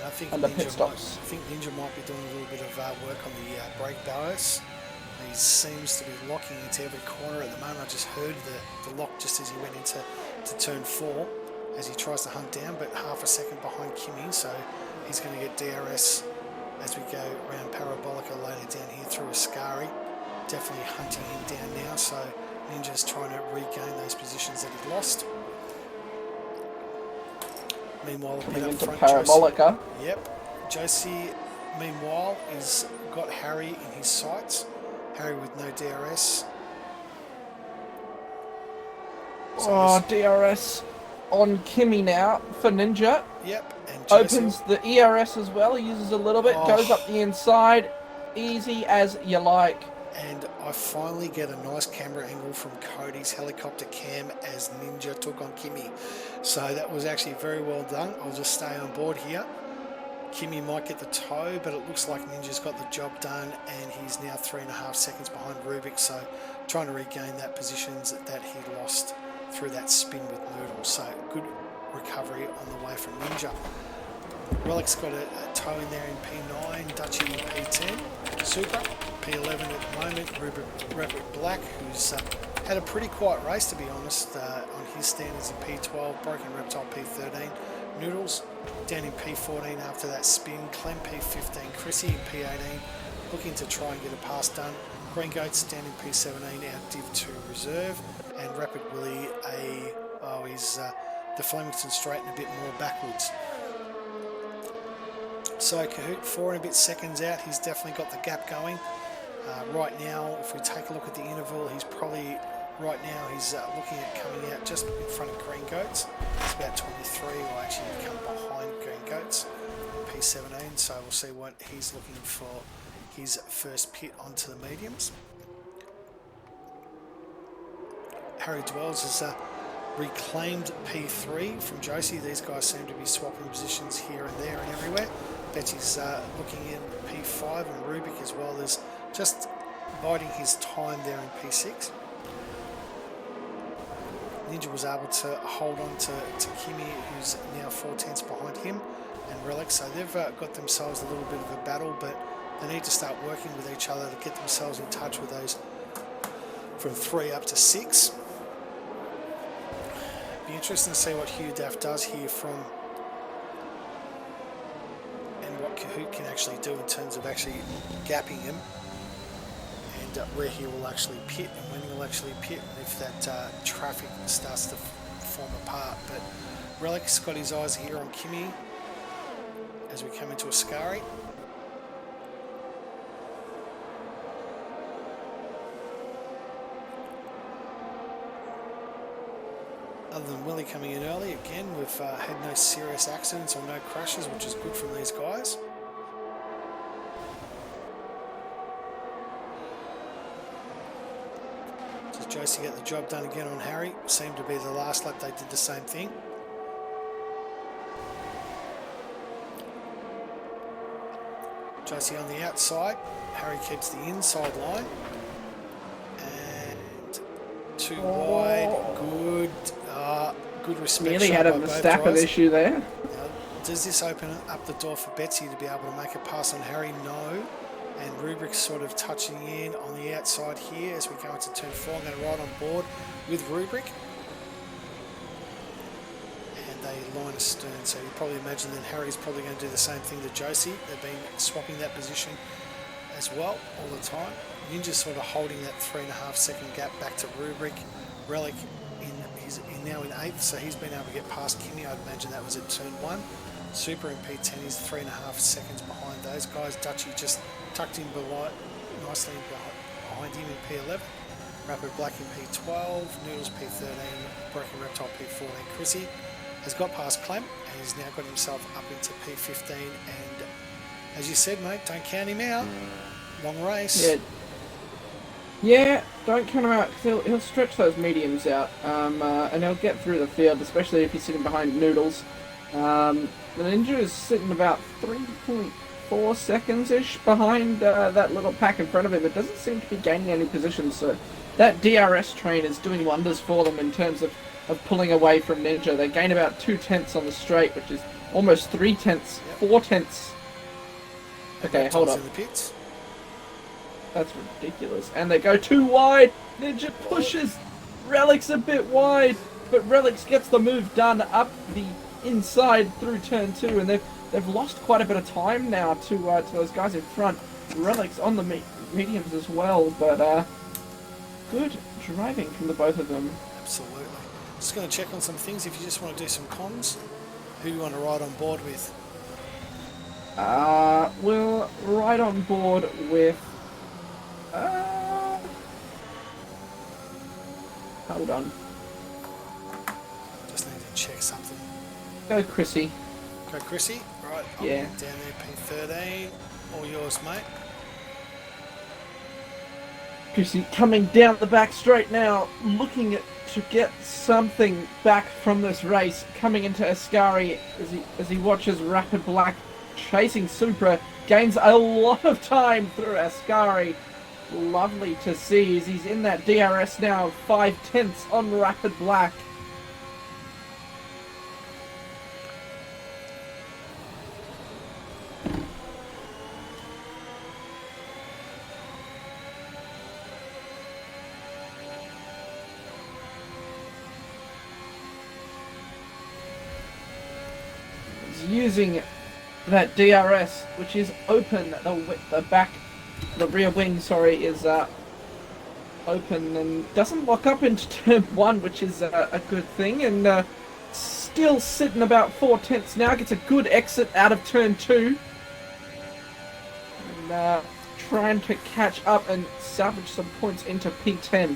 I think under pit stops. I think Ninja might be doing a little bit of work on the brake bias. He seems to be locking into every corner at the moment. I just heard the lock just as he went into turn 4 as he tries to hunt down, but half a second behind Kimmy, so he's going to get DRS as we go around Parabolica later down here through Ascari. Definitely hunting him down now, so Ninja's trying to regain those positions that he lost. Meanwhile, a bit up front, Parabolica. Josie, yep. Josie, meanwhile, has got Harry in his sights. Harry with no DRS. So DRS on Kimmy now for Ninja. Yep. And Josie opens the ERS as well. He uses a little bit, goes up the inside. Easy as you like. And I finally get a nice camera angle from Cody's helicopter cam as Ninja took on Kimmy. So that was actually very well done. I'll just stay on board here. Kimmy might get the toe, but it looks like Ninja's got the job done, and he's now 3.5 seconds behind Rubik. So trying to regain that positions that he lost through that spin with Noodle. So good recovery on the way from Ninja. Relic's got a toe in there in P9, Dutchy in P10, Super, P11 at the moment, Rupert Black, who's Had a pretty quiet race, to be honest, on his standards in P12. Broken Reptile P13. Noodles down in P14 after that spin. Clem P15. Chrissy in P18 looking to try and get a pass done. Green Goats down in P17 out Div 2 reserve. And Rapid Willie he's the Flemington straighten a bit more backwards. So Kahoot 4 and a bit seconds out. He's definitely got the gap going. Right now, if we take a look at the interval, he's probably, right now, he's looking at coming out just in front of Green Goats. It's about 23, will actually come behind Green Goats, P17, so we'll see what he's looking for his first pit onto the mediums. Harry Dwells has reclaimed P3 from Josie. These guys seem to be swapping positions here and there and everywhere. Betty's looking in P5 and Rubik as well as just biding his time there in P6. Ninja was able to hold on to Kimi, who's now 4/10 behind him, and Relic. So they've got themselves a little bit of a battle, but they need to start working with each other to get themselves in touch with those from 3 up to 6. Be interesting to see what Hugh Daff does here from, and what Kahoot can actually do in terms of actually gapping him, and where he will actually pit and when he'll actually pit, and if that traffic starts to form a part. But Relic's got his eyes here on Kimi as we come into Ascari. Other than Willie coming in early, again, we've had no serious accidents or no crashes, which is good from these guys. Does Josie get the job done again on Harry? Seemed to be the last lap they did the same thing. Josie on the outside. Harry keeps the inside line. And too wide. Good respect. Nearly had a Verstappen issue there. Now, does this open up the door for Betsy to be able to make a pass on Harry? No. And Rubrik's sort of touching in on the outside here as we go into turn 4. I'm going to ride on board with Rubrik. And they line astern, so you probably imagine that Harry's probably going to do the same thing to Josie. They've been swapping that position as well all the time. Ninja's sort of holding that 3.5 second gap back to Rubrik. Relic he's now in 8th, so he's been able to get past Kimi. I'd imagine that was at turn 1. Super in P10 is 3.5 seconds behind those guys. Dutchy just tucked in below, nicely behind him in P11. Rapid Black in P12, Noodles P13, Broken Reptile P14. Chrissy has got past Clem and he's now got himself up into P15. And as you said, mate, don't count him out. Long race. Yeah, don't count him out because he'll stretch those mediums out and he'll get through the field, especially if he's sitting behind Noodles. The Ninja is sitting about 3.4 seconds-ish behind that little pack in front of him. It doesn't seem to be gaining any position, so that DRS train is doing wonders for them in terms of pulling away from Ninja. They gain about 2/10 on the straight, which is almost 3/10, 4/10. Okay, hold up. That's ridiculous. And they go too wide. Ninja pushes Relics a bit wide, but Relics gets the move done up the inside through turn 2, and they've lost quite a bit of time now to those guys in front. Relics on the mediums as well, but good driving from the both of them. Absolutely. Just going to check on some things. If you just want to do some cons, who do you want to ride on board with? We'll ride on board with. Hold on. Just need to check something. Go Chrissy. Go Chrissy? Right, yeah. Down there, P13. All yours, mate. Chrissy coming down the back straight now, looking to get something back from this race, coming into Ascari as he watches Rapid Black chasing Supra, gains a lot of time through Ascari. Lovely to see as he's in that DRS now of 5/10 on Rapid Black. is using that DRS, which is open. The rear wing, sorry, is open and doesn't lock up into turn 1, which is a good thing. And still sitting about 4/10 now, gets a good exit out of turn 2. And trying to catch up and salvage some points into P10.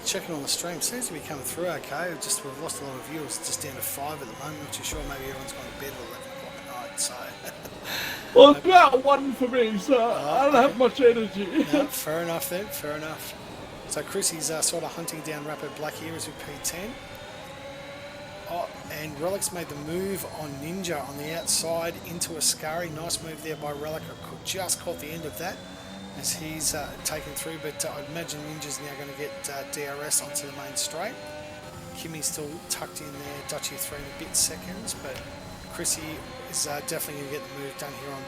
Checking on the stream, seems to be coming through okay. We've lost a lot of viewers, just down to 5 at the moment. Not too sure, maybe everyone's gone to bed at 11 o'clock at night, so... Well, it's about 1 for me, so I don't have much energy. No, fair enough then, fair enough. So Chrissy's sort of hunting down Rapid Black here as with P10. Oh, and Relic's made the move on Ninja on the outside into Ascari. Nice move there by Relic. I could just caught the end of that as he's taken through, but I'd imagine Ninja's now going to get DRS onto the main straight. Kimmy's still tucked in there, Dutchy 3 and a bit seconds, but Chrissy is definitely going to get the move done here on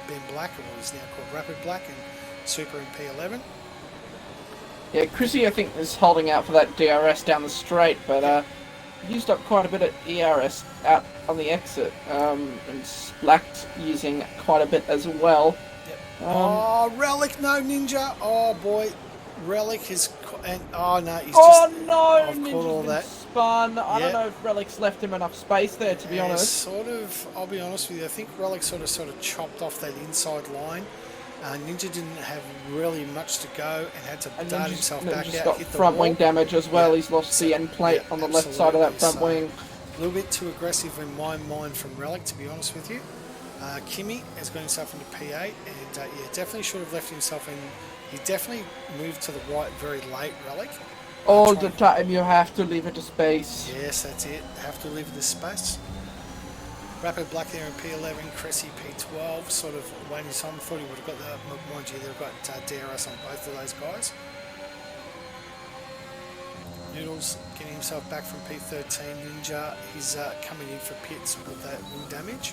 Ben Black, or what is now called Rapid Black, and Super in P11. Yeah, Chrissy I think is holding out for that DRS down the straight, but used up quite a bit of ERS out on the exit, and Black's using quite a bit as well. Oh, Relic, no, Ninja. Oh, boy. Relic is... And, oh, no, he's oh, just... no, I've caught Ninja's all been that. spun. I don't know if Relic's left him enough space there, to be honest. Sort of, I'll be honest with you. I think Relic sort of chopped off that inside line. Ninja didn't have really much to go and had to dart himself back out. Got hit the front wall. wing damage as well. Yeah. He's lost the end plate on the left side of that front wing. A little bit too aggressive in my mind from Relic, to be honest with you. Kimmy has got himself into P8, and yeah, definitely should have left himself in. He definitely moved to the right very late, Relic. All the time you have to leave it to space. Yes, that's it. Have to leave the space. Rapid Black there in P11, Cressy P12, sort of waiting some. Thought he would have got the, mind you, they've got DRS on both of those guys. Noodles getting himself back from P13. Ninja, he's coming in for pits with that wing damage.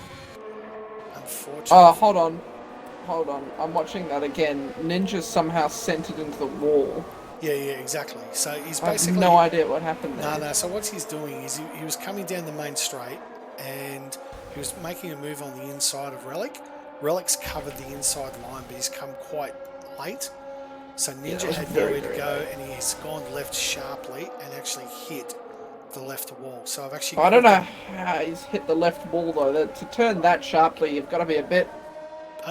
Unfortunately. Oh, hold on. I'm watching that again. Ninja's somehow centered into the wall. Yeah, exactly. So he's I basically... have no idea what happened there. No. So what he's doing is he was coming down the main straight and he was making a move on the inside of Relic. Relic's covered the inside line, but he's come quite late. So Ninja had nowhere to go, and he's gone left sharply and actually hit the left wall. So I've actually... I don't know how he's hit the left wall though. To turn that sharply, you've got to be a bit...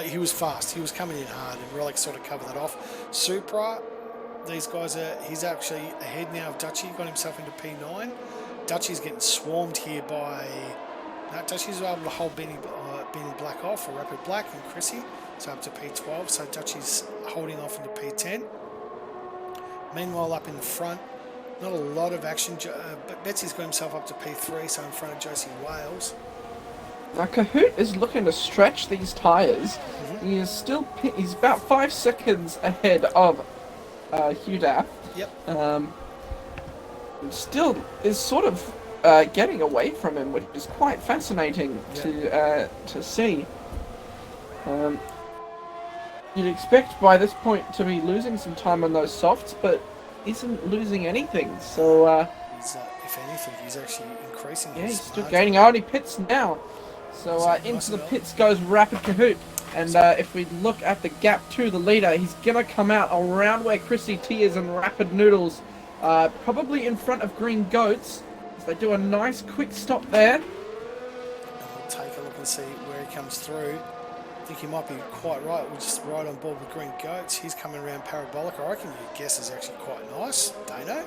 he was fast. He was coming in hard, and Relic sort of covered that off. Supra, these guys he's actually ahead now of Dutchy. Got himself into P9. Dutchy's getting swarmed here by... No, Dutchy's able to hold Benny Black off, or Rapid Black, and Chrissy. So up to P12. So Dutchy's holding off into P10. Meanwhile, up in the front, not a lot of action, but Betsy's got himself up to P3, so in front of Josie Wales. Now Kahoot is looking to stretch these tyres. He is still... He's about 5 seconds ahead of Hugh Daft. Yep. Still is sort of getting away from him, which is quite fascinating to see. You'd expect by this point to be losing some time on those softs, but isn't losing anything. So he's, if anything, he's actually increasing. Yeah, his he's still margin. gaining. Only pits now. So into the pits goes Rapid Kahoot. And if we look at the gap to the leader, he's going to come out around where Chrissy T is and Rapid Noodles, probably in front of Green Goats. So they do a nice quick stop there. And we'll take a look and see where he comes through. I think he might be quite right. We're just right on board with Green Goats. He's coming around Parabolic. I reckon your guess is actually quite nice, Dano.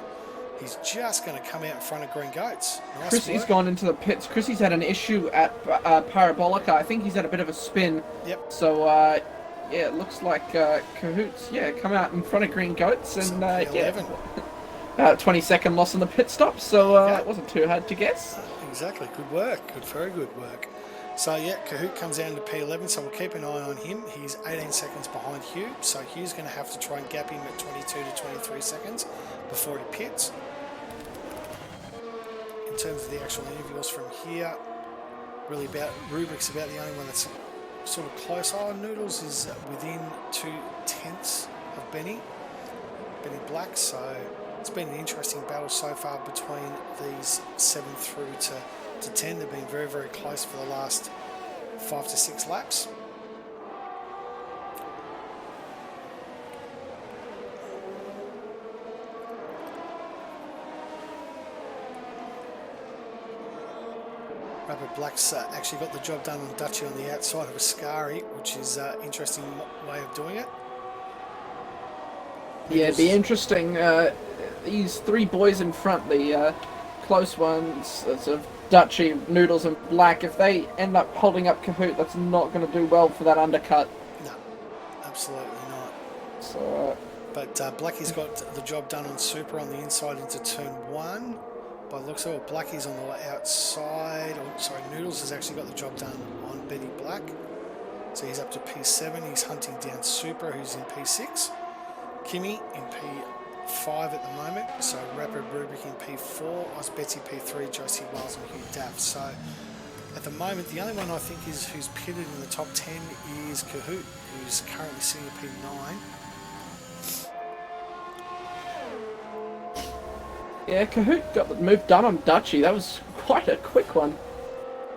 He's just going to come out in front of Green Goats. Nice Chrissy's work. gone into the pits. Chrissy's had an issue at Parabolica. I think he's had a bit of a spin. Yep. So, yeah, it looks like Cahoot's, come out in front of Green Goats. And, about 20-second loss on the pit stop. So, it wasn't too hard to guess. Exactly. Good work. Very good work. So, yeah, Kahoot comes down to P11, so we'll keep an eye on him. He's 18 seconds behind Hugh, so Hugh's going to have to try and gap him at 22 to 23 seconds before he pits. In terms of the actual interviews from here, really Rubrik's about the only one that's sort of close. Oh, Noodles is within 2/10 of Benny Black, so It's been an interesting battle so far between these 7 through to 10. They've been very, very close for the last 5 to 6 laps. Rapid Black's actually got the job done on Dutchy on the outside of Ascari, which is an interesting way of doing it. Yeah, it'd be interesting. These 3 boys in front, the close ones, sort of Dutchy, Noodles, and Black, if they end up holding up Kahoot, that's not going to do well for that undercut. No, absolutely not. So, but Blackie's got the job done on Super on the inside into turn 1. By the looks of it, Blackie's on the outside. Oh, sorry, Noodles has actually got the job done on Betty Black. So he's up to P7. He's hunting down Super, who's in P6. Kimmy in P5 at the moment. So Rapid Rubric in P4. Betsy P3, Josie Wells and Hugh Daff. So at the moment, the only one I think is who's pitted in the top 10 is Kahoot, who's currently sitting at P9. yeah, Kahoot got the move done on Dutchy. That was quite a quick one.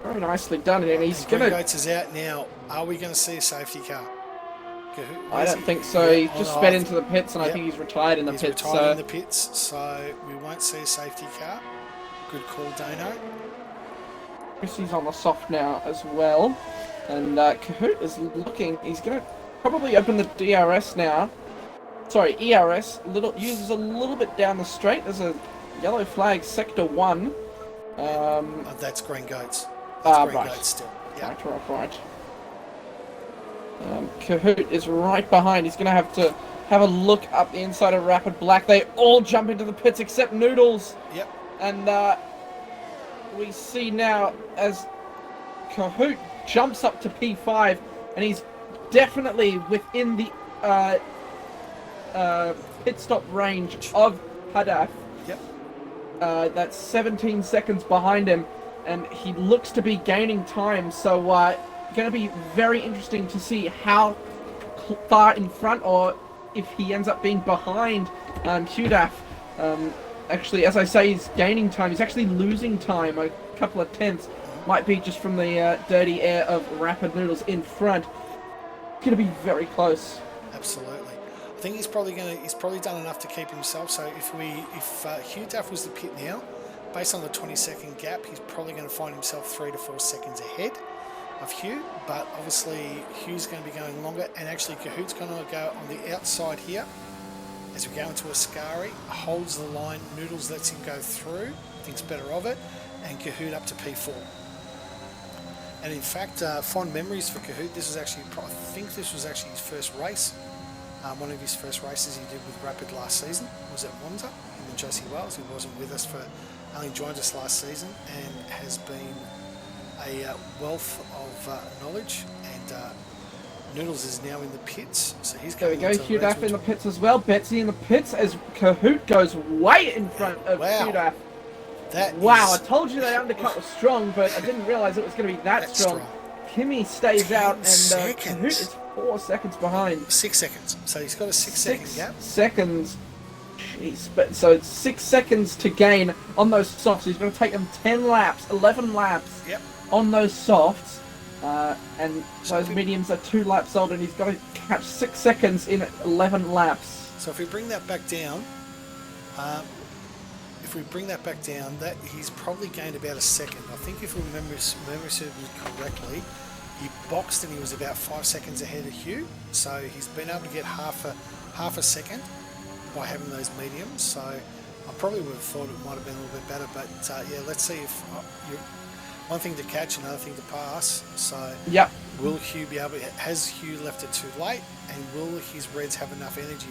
Very nicely done. And he's going to... Gates is out now. Are we going to see a safety car? Kahoot, I don't think so. He just sped into the pits, and I think he's retired in the pits. He's retired in the pits, so we won't see a safety car. Good call, Dano. Chrissy's on the soft now as well. And Kahoot is looking... He's going to probably open the DRS now. Sorry, ERS. Uses a little bit down the straight. There's a yellow flag, Sector 1. That's Green Goats. That's Green right. Goats still. Yeah. Right. Kahoot is right behind. He's going to have a look up the inside of Rapid Black. They all jump into the pits except Noodles. Yep. And we see now as Kahoot jumps up to P5, and he's definitely within the pit stop range of Hadaf. Yep. That's 17 seconds behind him, and he looks to be gaining time. So going to be very interesting to see how far in front, or if he ends up being behind Hudaf. Actually, as I say, he's gaining time. He's actually losing time, a couple of tenths. Might be just from the dirty air of Rapid Noodles in front. Going to be very close. Absolutely. I think he's probably done enough to keep himself. So if Hugh Duff was the pit now, based on the 20-second gap, he's probably going to find himself 3 to 4 seconds ahead of Hugh. But obviously Hugh's going to be going longer, and actually Kahoot's going to go on the outside here as we go into Ascari. Holds the line. Noodles lets him go through. Thinks better of it, and Kahoot up to P4. And in fact, fond memories for Kahoot. I think this was actually his first race. One of his first races he did with Rapid last season was at Monza in Josie Wells. He wasn't with us only joined us last season, and has been a wealth of knowledge. And Noodles is now in the pits, so he's there we going go. Hugh Daff in the pits as well. Betsy in the pits as Kahoot goes way in front of Hugh Daff. Wow, I told you that undercut was strong, but I didn't realise it was going to be that strong. Kimmy stays out, and Kahoot is 4 seconds behind. 6 seconds. So he's got a 6-second gap. Seconds. Jeez, but so it's 6 seconds to gain on those softs. He's going to take them 10 laps, 11 laps on those softs. And those mediums are 2 laps old, and he's got to catch 6 seconds in 11 laps. So if we bring that back down, that he's probably gained about a second. I think if we memory serves correctly, he boxed and he was about 5 seconds ahead of Hugh. So he's been able to get half a second by having those mediums. So I probably would have thought it might have been a little bit better. But yeah, let's see if one thing to catch, another thing to pass. So will Hugh be able? Has Hugh left it too late? And will his Reds have enough energy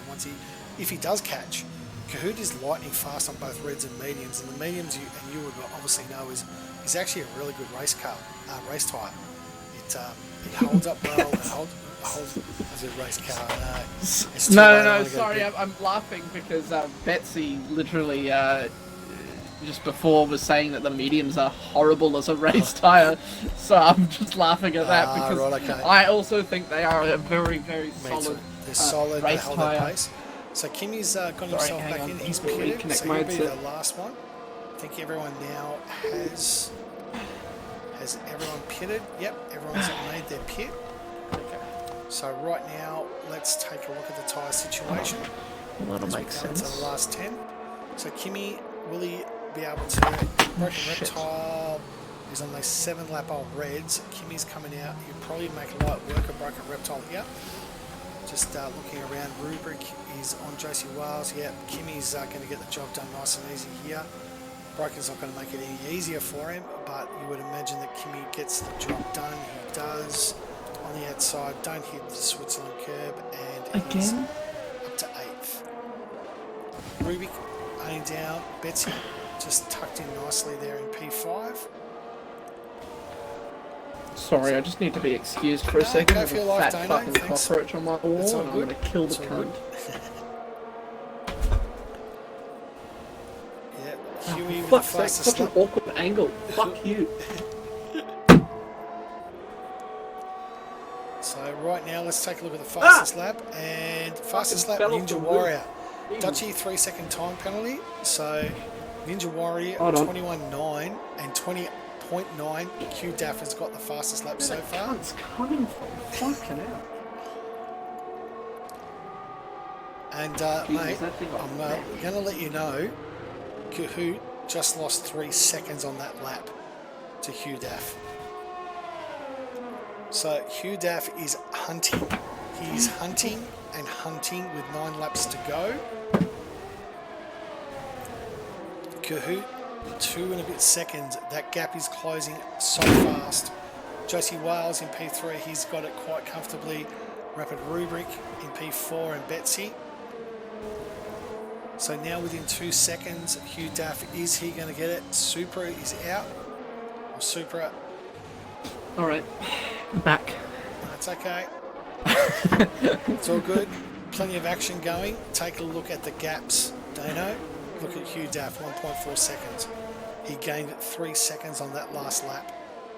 if he does catch? Kahoot is lightning fast on both Reds and mediums, and the mediums you would obviously know is actually a really good race car, race tyre. It holds up well. It holds as a race car. No. Sorry, I'm laughing because Betsy literally just before was saying that the mediums are horrible as a race tyre. So I'm just laughing at that because I also think they are a very, very solid. They're solid. Race they hold tyre. their pace. So Kimmy's got himself hang back on. in. He's Let me pitted, connect so he'll my be headset. the last one. I think everyone now has everyone pitted. Yep, everyone's made their pit. So right now, let's take a look at the tyre situation. Well, that'll as we make go into sense. the last 10. So Kimmy, will he be able to broken Shit. reptile? He's on those 7 lap old reds. Kimmy's coming out. He'll probably make a light work of broken reptile here. Just looking around, Rubric is on Josie Wales. Yep, Kimmy's going to get the job done nice and easy here. Broken's not going to make it any easier for him, but you would imagine that Kimmy gets the job done. He does. On the outside, don't hit the Switzerland curb, and he's Again? up to 8th. Rubik only down. Betsy just tucked in nicely there in P5. Sorry, I just need to be excused for a No, second. go There's for your a life, fat Dano. fucking Thanks. cockroach on my It's wall, all and I'm good. gonna kill the It's all good. cunt. Yeah, Huey with the Fuck's sake, fastest such an lap. awkward angle. Fuck you. So right now, let's take a look at the fastest lap. And fastest lap, fell off Ninja the roof. Warrior. Dutchy 3-second time penalty. So Ninja Warrior Hold on. 21.9 and 20.9. Q Daff has got the fastest lap so far. Cunt's coming from fucking out. And Jesus, mate, that thing got I'm wrecked. going to let you know, Kahoot just lost 3 seconds on that lap to Hugh Daff. So Hugh Daff is hunting. He's hunting and hunting with 9 laps to go. Kahoot, 2 and a bit seconds. That gap is closing so fast. Josie Wales in P3, he's got it quite comfortably. Rapid Rubric in P4 and Betsy. So now within 2 seconds, Hugh Daff, is he going to get it? Supra is out. Or Supra, Alright, I'm back. that's okay. It's all good. Plenty of action going. Take a look at the gaps, Dano. Look at Hugh Daff, 1.4 seconds. He gained 3 seconds on that last lap.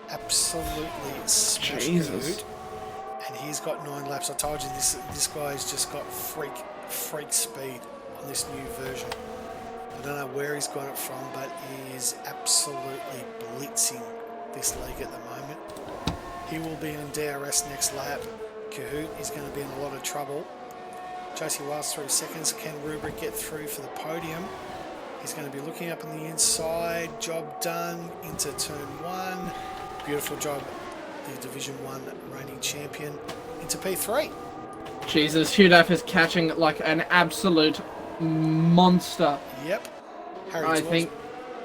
Absolutely smashed Jesus. Kahoot. And he's got 9 laps. I told you this guy's just got freak speed on this new version. I don't know where he's got it from, but he is absolutely blitzing this league at the moment. He will be in DRS next lap. Kahoot is going to be in a lot of trouble. Josie Wales 3 seconds. Can Rubric get through for the podium? He's going to be looking up on the inside. Job done into turn 1. Beautiful job. The Division 1 reigning champion into P3. Jesus, Hugh Daff is catching like an absolute monster. Yep. Harry I Dawes- think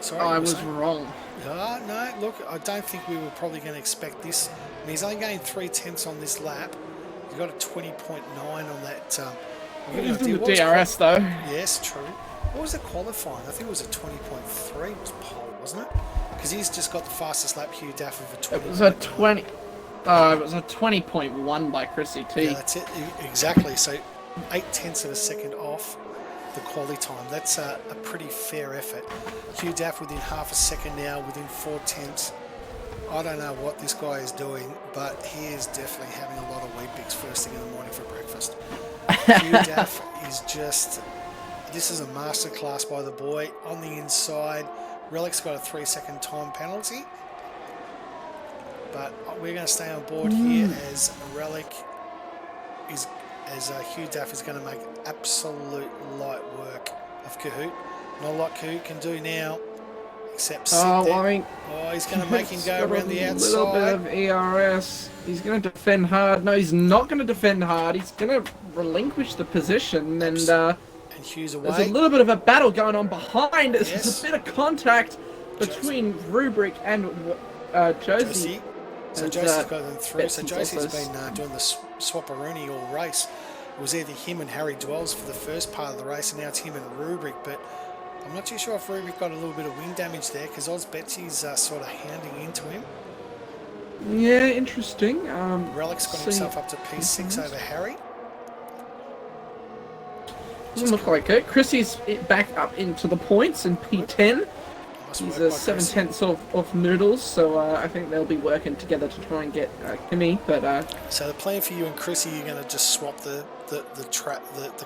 Sorry, I you were was saying? wrong. No, look, I don't think we were probably going to expect this. I mean, he's only gained 3 tenths on this lap. He got a 20.9 on that. He was in the DRS though. Yes, true. What was the qualifying? I think it was a 20.3 was pole, wasn't it? Because he's just got the fastest lap, Hugh Daff, of a 20. It was a 20. It was a 20.1 by Chrissy T. Yeah, that's it. Exactly. So 8 tenths of a second off the quality time. That's a pretty fair effort. Hugh Daff within half a second now, within 4 tenths. I don't know what this guy is doing, but he is definitely having a lot of Weet-Bix first thing in the morning for breakfast. Hugh Daff is just... This is a masterclass by the boy. On the inside, Relic's got a 3 second time penalty. But we're going to stay on board here as Relic is... As Hugh Daff is going to make absolute light work of Kahoot. Not a lot Kahoot can do now, except sit there. I mean, He's going to make him go around the a little bit outside. of ERS. He's going to defend hard. No, he's not going to defend hard. He's going to relinquish the position, and And Hugh's there's away. a little bit of a battle going on behind. There's Yes. a bit of contact between Rubric and Josie. Josie. So And, Josie's got them through. So Betson's Josie's also been doing the swapperoonie all race. It was either him and Harry Dwells for the first part of the race, and now it's him and Rubric. But I'm not too sure if Rubric got a little bit of wing damage there, because Oz Betsy's sort of hounding into him. Yeah, interesting. Relic's got see- himself up to P6 over Harry. Doesn't look like it. Chrissy's back up into the points in P10. He's a 7/10 off Noodles, so I think they'll be working together to try and get Kimmy. But so the plan for you and Chrissy, you're going to just swap the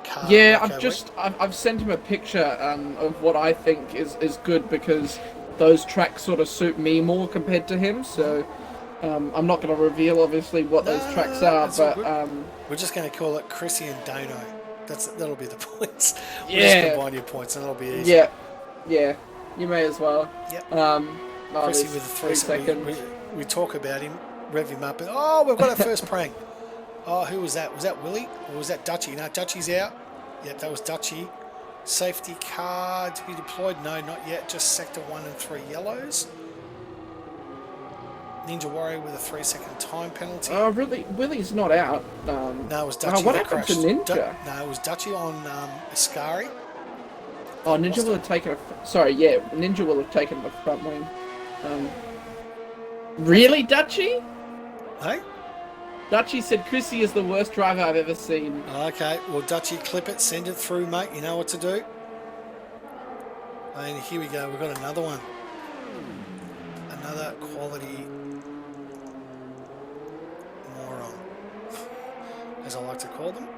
car. yeah, okay, I've sent him a picture of what I think is good, because those tracks sort of suit me more compared to him. So I'm not going to reveal obviously what those tracks are, but we're just going to call it Chrissy and Dano. That'll be the points. We'll yeah, just combine your points and it'll be easy. Yeah. You may as well. Yep. Oh, Chrissy with the 3 seconds. We talk about him, rev him up, and we've got our first prank. Oh, who was that? Was that Willie or was that Dutchy? No, Dutchy's out. Yep, that was Dutchy. Safety car to be deployed? No, not yet. Just sector 1 and 3 yellows. Ninja Warrior with a 3-second time penalty. Oh, really? Willie's not out. No, it was Dutchy. What that happened crashed. to Ninja? No, it was Dutchy on Ascari. Oh, Ninja will have taken Ninja will have taken the front wing. Really, Dutchy? Hey? Dutchy said Chrissy is the worst driver I've ever seen. Okay, well, Dutchy, clip it, send it through, mate. You know what to do. And here we go. We've got another one. Another quality moron, as I like to call them.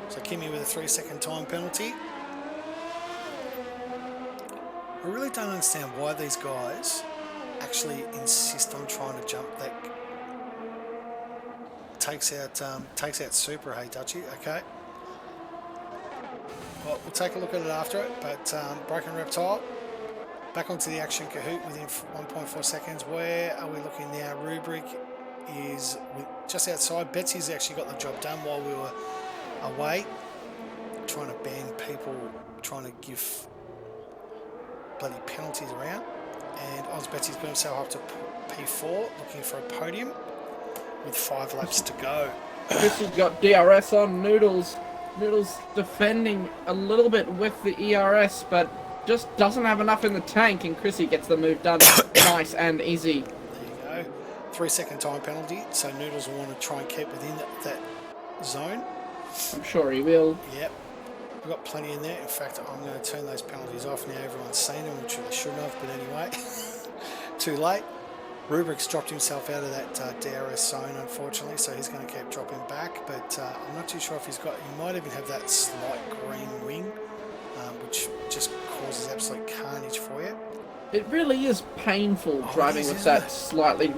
So Kimmy with a 3-second time penalty. I really don't understand why these guys actually insist on trying to jump that. Takes out Super, hey Dutchy, okay. Well, we'll take a look at it after it, but Broken Reptile, back onto the action Kahoot within 1.4 seconds. Where are we looking now? Rubric is just outside. Betsy's actually got the job done while we were away, trying to ban people, trying to give bloody penalties around. And Oz Betsy's got himself up to P4, looking for a podium with 5 laps to go. Chrissy's got DRS on Noodles. Noodles defending a little bit with the ERS, but just doesn't have enough in the tank, and Chrissy gets the move done nice and easy. There you go. 3-second time penalty, so Noodles will want to try and keep within that zone. I'm sure he will. Yep. We've got plenty in there. In fact, I'm going to turn those penalties off now. Everyone's seen them, which they shouldn't have, but anyway. Too late. Rubric's dropped himself out of that DRS zone, unfortunately, so he's going to keep dropping back, but I'm not too sure if he might even have that slight green wing, which just causes absolute carnage for you. It really is painful driving with that slightly...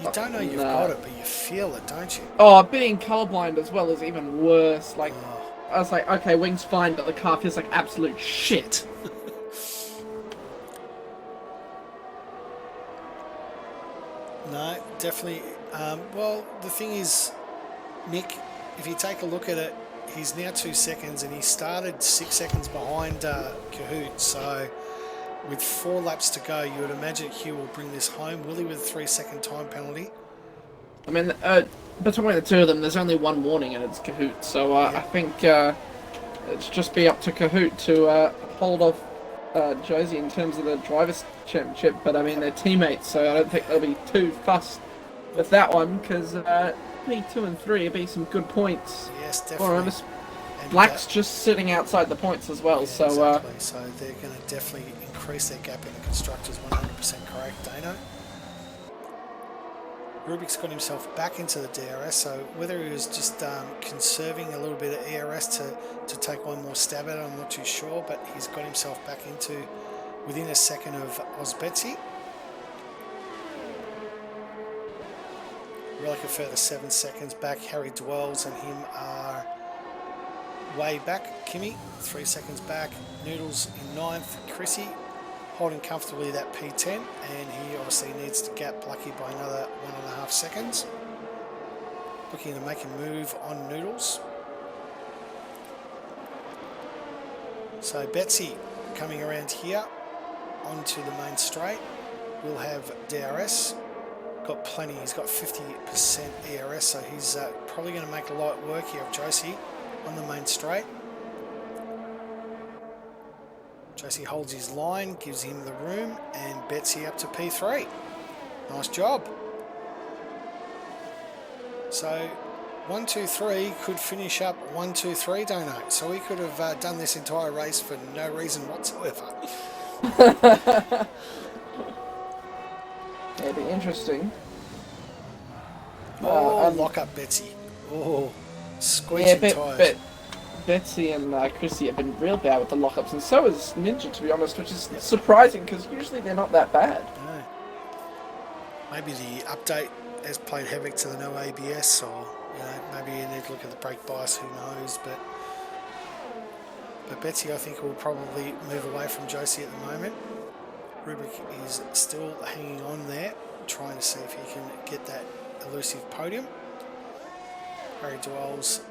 You don't know you've got it, but you feel it, don't you? Oh, being colorblind as well is even worse. Like, I was like, okay, wing's fine, but the car feels like absolute shit. No, definitely. Well, the thing is, Nick, if you take a look at it, he's now 2 seconds, and he started 6 seconds behind Kahoot. So, with 4 laps to go, you would imagine Hugh will bring this home. Willie with a 3-second time penalty. I mean, between the two of them, there's only one warning, and it's Kahoot. So I think it's just be up to Kahoot to hold off Josie in terms of the Drivers' Championship. But I mean, they're teammates, so I don't think they'll be too fussed with that one, because P2 and 3 will be some good points. Yes, definitely. Black's just sitting outside the points as well, so... Exactly. So they're going to definitely increase their gap in the Constructors, 100% correct, Dano. Rubik's got himself back into the DRS, so whether he was just conserving a little bit of ERS to take one more stab at it, I'm not too sure, but he's got himself back into within a second of Ozbetsy. We're like a further 7 seconds back. Harry Dwells and him are way back. Kimmy, 3 seconds back. Noodles in 9th. Chrissy holding comfortably that P10, and he obviously needs to gap Lucky by another 1.5 seconds. Looking to make a move on Noodles. So Betsy coming around here onto the main straight. We'll have DRS. Got plenty. He's got 50% ERS, so he's probably going to make a light work here of Josie on the main straight. Josie holds his line, gives him the room, and Betsy up to P3. Nice job. So 1, 2, 3 could finish up 1, 2, 3 donut. So we could have done this entire race for no reason whatsoever. It'd be interesting. Lock up Betsy. Oh, squeezing yeah, tyres. but Betsy and Chrissy have been real bad with the lockups, and so is Ninja, to be honest, which is surprising because usually they're not that bad. No. Maybe the update has played havoc to the no ABS, or maybe you need to look at the brake bias. Who knows? But Betsy, I think, will probably move away from Josie at the moment. Rubik is still hanging on there, trying to see if he can get that elusive podium. Harry Dwell's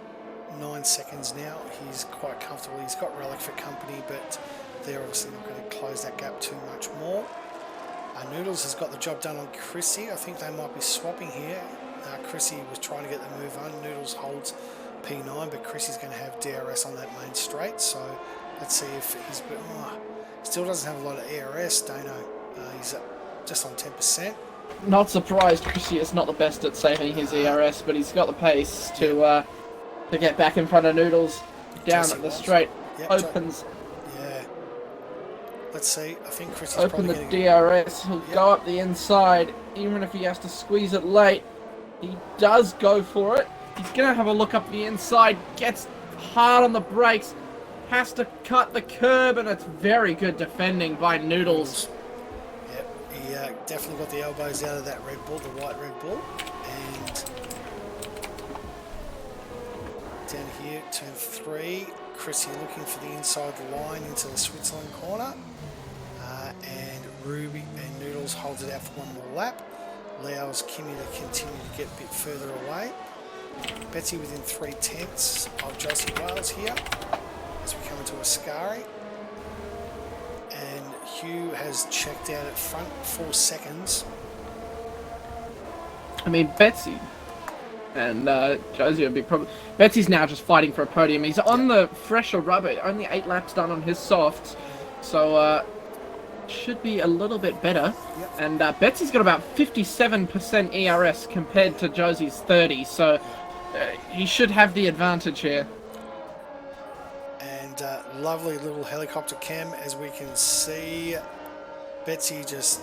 9 seconds now. He's quite comfortable. He's got Relic for company, but they're obviously not going to close that gap too much more. Noodles has got the job done on Chrissy. I think they might be swapping here. Chrissy was trying to get the move on. Noodles holds P9, but Chrissy's going to have DRS on that main straight. So let's see if he's... still doesn't have a lot of ERS, Dano. He's just on 10%. Not surprised Chrissy is not the best at saving his ERS, but he's got the pace to get back in front of Noodles down Jesse at the was. straight. Yep, Opens. Yeah. Let's see. I think Chrissy's Open the probably getting... DRS. He'll go up the inside, even if he has to squeeze it late. He does go for it. He's going to have a look up the inside, gets hard on the brakes, has to cut the curb, and it's very good defending by Noodles. Yep, he definitely got the elbows out of that Red Bull, the white Red Bull. And down here, turn 3. Chrissy looking for the inside line into the Switzerland corner. And Ruby and Noodles holds it out for one more lap. Allows Kimmy to continue to get a bit further away. Betsy within 3/10 of Josie Wales here as we come into Ascari. And Hugh has checked out at front 4 seconds. I mean, Betsy and Josie are a big problem. Betsy's now just fighting for a podium. He's on the fresher rubber, only 8 laps done on his softs, so should be a little bit better. Yep. And Betsy's got about 57% ERS compared to Josie's 30, so he should have the advantage here. And lovely little helicopter cam, as we can see. Betsy just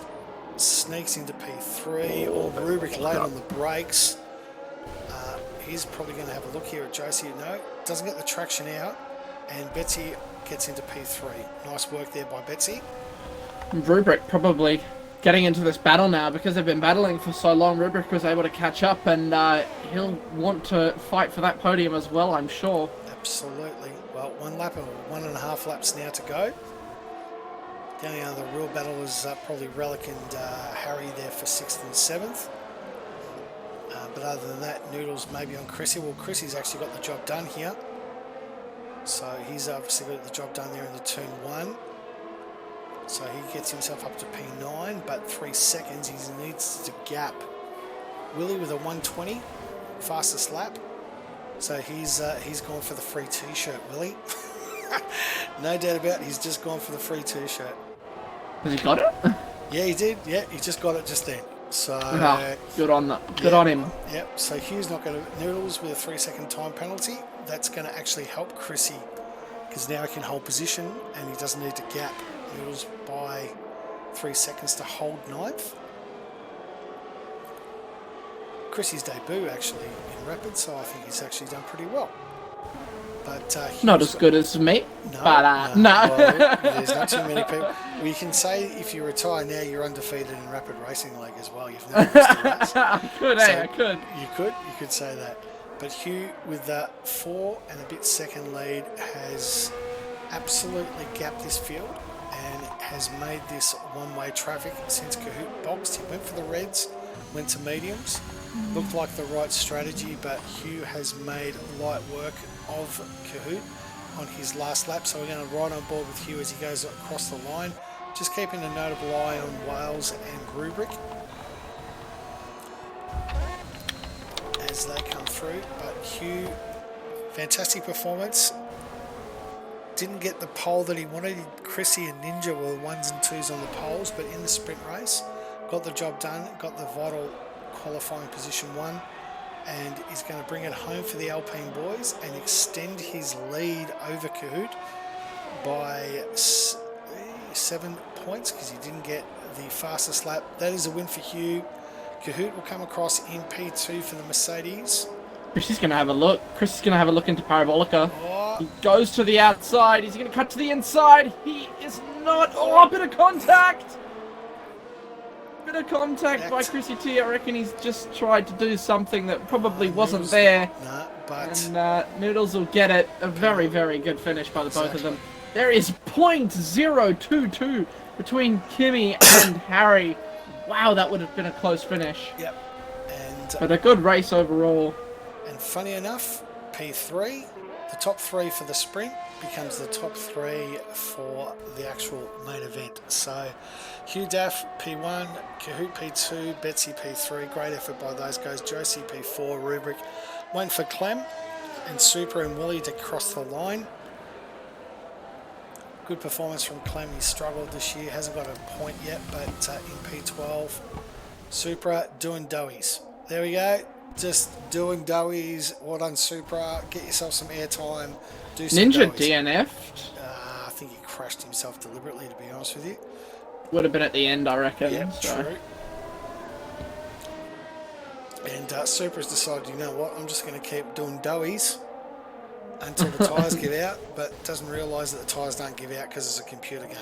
sneaks into P3, or Rubik late on the brakes. He's probably going to have a look here at Josie. No, doesn't get the traction out, and Betsy gets into P3. Nice work there by Betsy. Rubric probably getting into this battle now because they've been battling for so long. Rubric was able to catch up, and he'll want to fight for that podium as well, I'm sure. Absolutely. Well, 1 lap or 1.5 laps now to go. The only other real battle is probably Relic and Harry there for 6th and 7th. But other than that, Noodles maybe on Chrissy. Well, Chrissy's actually got the job done here. So he's obviously got the job done there in the turn 1. So he gets himself up to P9, but 3 seconds. He needs to gap Willie with a 120, fastest lap. So he's gone for the free T-shirt, Willie. No doubt about it, he's just gone for the free T-shirt. Has he got it? Yeah, he did. Yeah, he just got it just then. So good on that. Good on him. Yep. So Hugh's not going to Noodles with a 3-second time penalty. That's going to actually help Chrissy because now he can hold position and he doesn't need to gap Noodles by 3 seconds to hold 9th. Chrissy's debut actually in Rapid, so I think he's actually done pretty well. But not as good as me. No, But no. no. Well, there's not too many people. We can say if you retire now, you're undefeated in Rapid Racing League as well. You've never missed a race. I could, So I could. You could say that. But Hugh, with that 4 and a bit second lead, has absolutely gapped this field and has made this one-way traffic since Kahoot boxed. He went for the reds, went to mediums. Looked like the right strategy, but Hugh has made light work of Kahoot on his last lap. So we're going to ride on board with Hugh as he goes across the line. Just keeping a notable eye on Wales and Rubric as they come through. But Hugh, fantastic performance. didn't get the pole that he wanted. Chrissy and Ninja were 1s and 2s on the poles, but in the sprint race, got the job done, got the vital qualifying position 1, and is going to bring it home for the Alpine boys and extend his lead over Kahoot by 7 points because he didn't get the fastest lap. That is a win for Hugh. Kahoot will come across in P2 for the Mercedes. Chris is going to have a look. Chris is going to have a look into Parabolica. Oh, He goes to the outside. He's going to cut to the inside. He is not. Oh, a bit of contact. Bit of contact by Chrissy T. I reckon he's just tried to do something that probably wasn't there. nah, but And Noodles will get it. A very, very good finish by the both of them. There is .022 between Kimmy and Harry. Wow, that would have been a close finish. yep. And But a good race overall. And funny enough, P3, the top 3 for the sprint becomes the top 3 for the actual main event. So Hugh Daff P1, Kahoot P2, Betsy P3, great effort by those guys. Josie P4, Rubric, waiting for Clem and Super and Willie to cross the line. Good performance from Clem. He struggled this year, hasn't got a point yet, but in P12, Supra doing doughies. There we go. Just doing doughies. Well done, Supra. Get yourself some airtime. Do some Ninja doughies. DNF'd. I think he crashed himself deliberately, to be honest with you. Would have been at the end, I reckon. Yep, so. true. And Supra's decided, you know what, I'm just going to keep doing doughies until the tyres give out, but doesn't realise that the tyres don't give out because it's a computer game.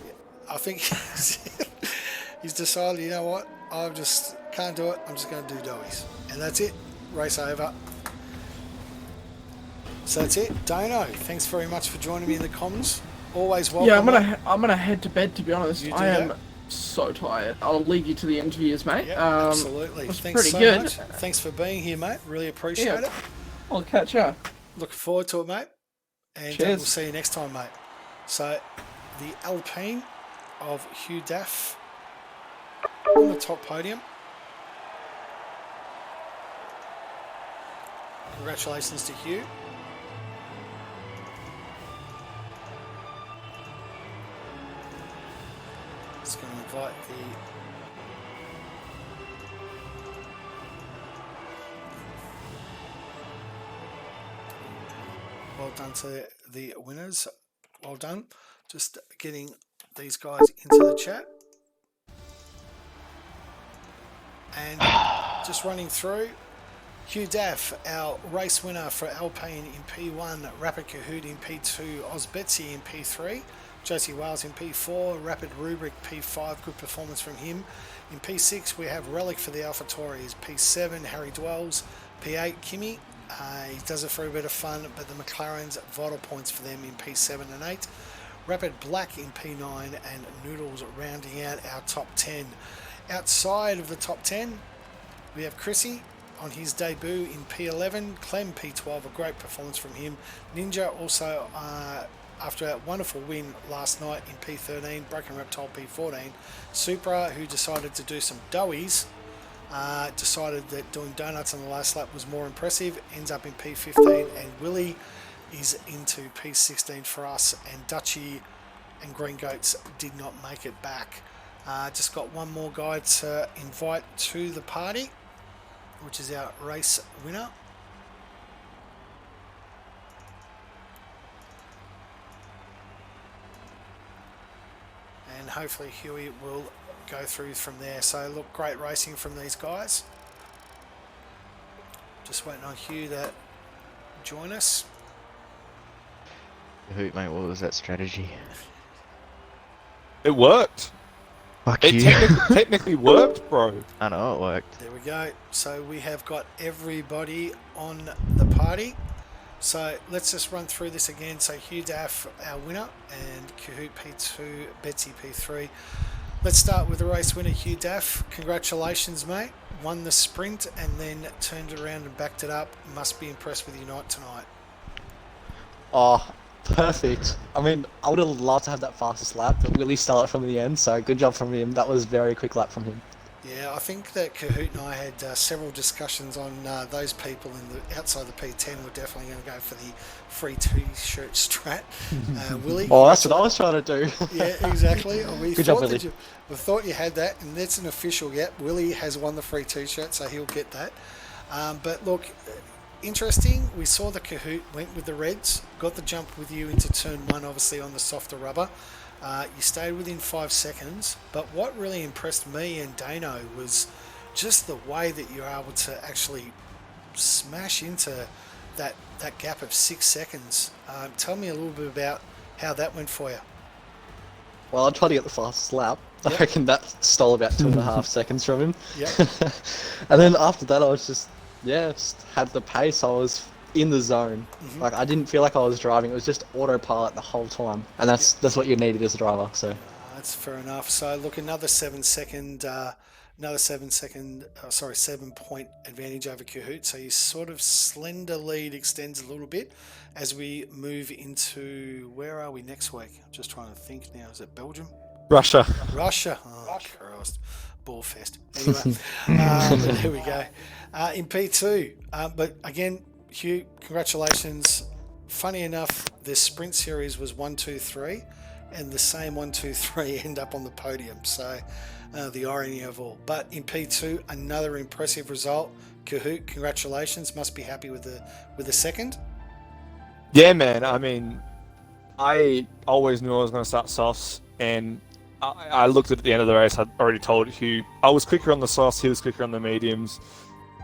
Yeah, I think he's decided, you know what, I just can't do it, I'm just going to do doughies. And that's it, race over. So that's it. Dano, thanks very much for joining me in the comms. Always welcome. Yeah, I'm gonna head to bed, to be honest. You do I am that. so tired. I'll leave you to the interviews, mate. Yeah, absolutely. It was Thanks pretty so good. much. Thanks for being here, mate. Really appreciate it. I'll catch you. Looking forward to it, mate. And Cheers. we'll see you next time, mate. So, the Alpine of Hugh Daff on the top podium. Congratulations to Hugh. Just going to invite the well done to the winners. Well done. Just getting these guys into the chat. And just running through. Hugh Daff, our race winner for Alpine in P1, Rapid Kahoot in P2, Oz Betsy in P3, Josie Wales in P4, Rapid Rubric P5, good performance from him. In P6 we have Relic for the AlphaTauris, P7 Harry Dwells, P8 Kimmy, he does it for a bit of fun, but the McLarens, vital points for them in P7 and 8. Rapid Black in P9 and Noodles rounding out our top 10. Outside of the top 10 we have Chrissy on his debut in P11, Clem P12, a great performance from him. Ninja also after a wonderful win last night in P13, Broken Reptile P14. Supra, who decided to do some doughies, decided that doing donuts on the last lap was more impressive, ends up in P15, and Willie is into P16 for us, and Dutchy and Green Goats did not make it back. Just got one more guy to invite to the party, which is our race winner. And hopefully Huey will go through from there. So look, great racing from these guys. Just waiting on Hugh to join us. Hoot, mate, what was that strategy? It worked. Fuck It you. technically worked, bro. I know it worked. There we go. So we have got everybody on the party. So let's just run through this again. So Hugh Daff, our winner, and Kahoot P2, Betsy P3. Let's start with the race winner, Hugh Daff. Congratulations, mate. Won the sprint and then turned around and backed it up. Must be impressed with your night tonight. Oh, perfect. I mean, I would have loved to have that fastest lap, but Willie stole it from the end, so good job from him. That was a very quick lap from him. Yeah, I think that Kahoot and I had several discussions on those people outside the P10 were definitely going to go for the free T-shirt strat. Willie, Oh, that's what I was trying to do. yeah, exactly. We Good job, thought Willie. we thought you had that, and that's an official. Yep, Willie has won the free T-shirt, so he'll get that. But look, interesting. We saw the Kahoot went with the Reds, got the jump with you into turn one, obviously on the softer rubber. You stayed within 5 seconds, but what really impressed me and Dano was just the way that you're able to actually smash into that gap of 6 seconds. Tell me a little bit about how that went for you. Well, I tried to get the fastest lap. Yep. I reckon that stole about 2.5 seconds from him. Yep. And then after that, I was just had the pace. I was in the zone. Mhm. Like, I didn't feel like I was driving. It was just autopilot the whole time, and that's what you needed as a driver. So That's fair enough. So look, another 7 7-point advantage over Kahoot. So your sort of slender lead extends a little bit as we move into, where are we next week? I'm just trying to think now. Is it Belgium? Russia. Russia. Oh, Christ. Ball fest. Anyway, but there we go. In P2. But again, Hugh, congratulations. Funny enough, the sprint series was 1, 2, 3, and the same 1, 2, 3 end up on the podium. So the irony of all. But in P2, another impressive result. Kahoot, congratulations. Must be happy with the second. Yeah, man. I mean, I always knew I was going to start softs, and I looked at the end of the race. I'd already told Hugh I was quicker on the softs, he was quicker on the mediums.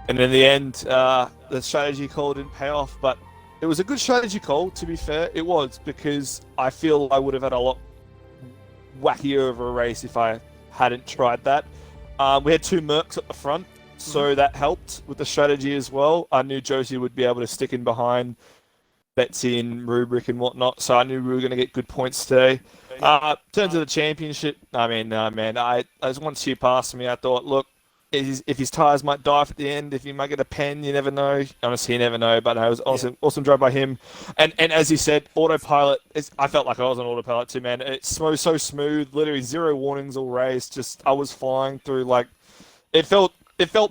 And in the end, the strategy call didn't pay off, but it was a good strategy call, to be fair. It was, because I feel I would have had a lot wackier of a race if I hadn't tried that. We had 2 Mercs at the front, so that helped with the strategy as well. I knew Josie would be able to stick in behind Betsy and Rubric and whatnot, so I knew we were going to get good points today. In terms of the championship, I mean, man, as once Hugh passed me, I thought, look, if his tyres might die off at the end, if he might get a pen, you never know. Honestly, you never know, but no, it was awesome drive by him. And as he said, autopilot, I felt like I was on autopilot too, man. It's so smooth, literally 0 warnings all race. Just, I was flying through, like, it felt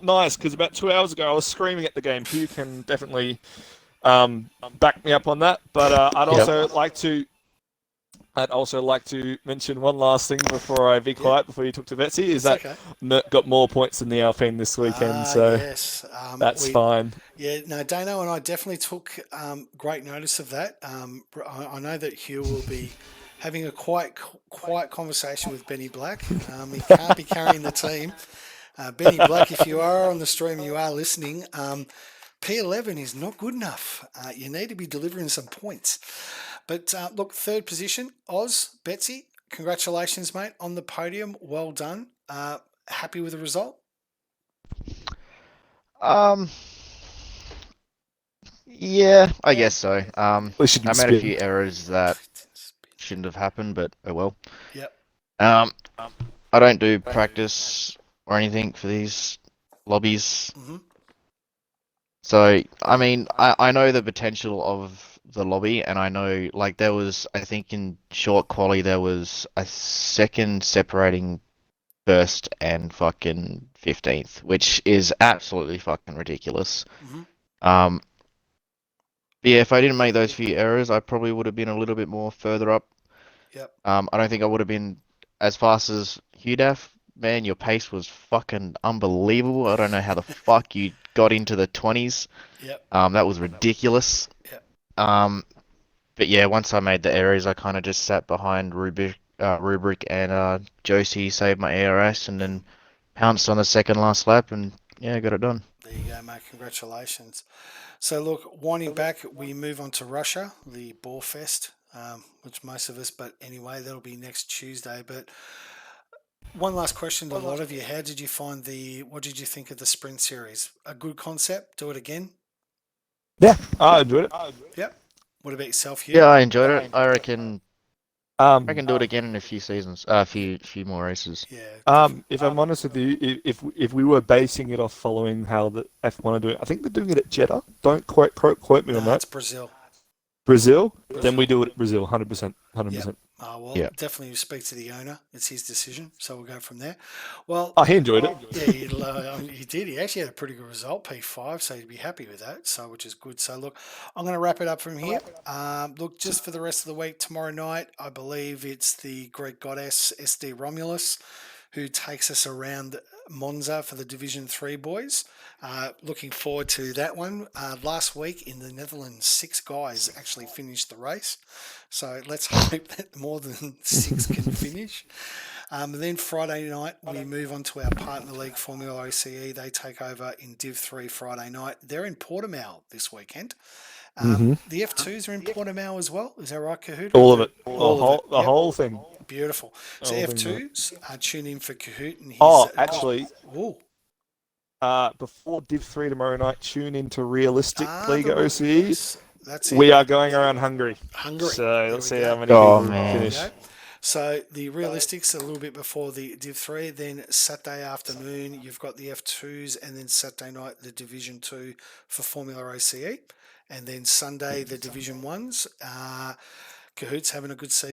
nice, because about 2 hours ago I was screaming at the game. Hugh can definitely back me up on that, but I'd also like to mention one last thing before I be quiet, before you talk to Betsy, is that Mert got more points than the Alpine this weekend, so yes. that's fine. Yeah, no, Dano and I definitely took great notice of that. I know that Hugh will be having a quiet conversation with Benny Black. He can't be carrying the team. Benny Black, if you are on the stream, you are listening. P11 is not good enough. You need to be delivering some points. But look, third position, Oz, Betsy, congratulations, mate, on the podium. Well done. Happy with the result? Yeah, I guess so. I We should made a spin. few errors that shouldn't have happened, but oh well. Yep. I don't do practice or anything for these lobbies. Mm-hmm. So, I mean, I know the potential of the lobby, and I know, like, there was, I think in short quali, there was a second separating first and fucking 15th, which is absolutely fucking ridiculous. Mm-hmm. But yeah, if I didn't make those few errors, I probably would have been a little bit more further up. Yep. I don't think I would have been as fast as Hudaf. Man, your pace was fucking unbelievable. I don't know how the fuck you got into the 20s. Yep. That was ridiculous. Yep. But yeah, once I made the errors, I kind of just sat behind Rubric and Josie, saved my ARS, and then pounced on the second last lap, and yeah, got it done. There you go, mate. Congratulations. So look, winding back, we move on to Russia, the Ball Fest, which most of us, but anyway, that'll be next Tuesday. But one last question to a lot of you. How did you find what did you think of the sprint series? A good concept? Do it again? Yeah, I enjoyed it. Yep. What about yourself, Hugh? Yeah, I enjoyed it. I reckon I Um, can do it again in a few seasons, a few more races. Yeah. if I'm honest with you, if we were basing it off following how the F1 are doing, I think they're doing it at Jeddah. Don't quote me on No, that. it's Brazil. Brazil? Then we do it at Brazil, 100%. Yep. Well, Yeah. definitely speak to the owner. It's his decision, so we'll go from there. Well, Oh, he enjoyed it. yeah, he did. He actually had a pretty good result, P5, so he'd be happy with that. So, which is good. So, look, I'm going to wrap it up from here. Look, just for the rest of the week, tomorrow night, I believe it's the Greek goddess SD Romulus who takes us around Monza for the Division 3 boys. Looking forward to that one. Last week in the Netherlands, 6 guys actually finished the race. So let's hope that more than 6 can finish. And then Friday night, we move on to our partner league, Formula OCE. They take over in Div 3 Friday night. They're in Portimao this weekend. The F2s are in Portimao as well. Is that right, Kahoot? All of it. All of it. The whole thing. Beautiful. So Whole thing, F2s, tune in for Kahoot and his... actually, Ooh. before Div 3 tomorrow night, tune into Realistic Liga the- OCE. yes, that's it. We are going around Hungary. Hungary. So There let's we see go. how many Oh, people man. finish. Okay. So the Realistics a little bit before the Div 3, then Saturday afternoon you've got the F2s, and then Saturday night the Division 2 for Formula OCE, and then Sunday the Division 1s. Cahoot's having a good season.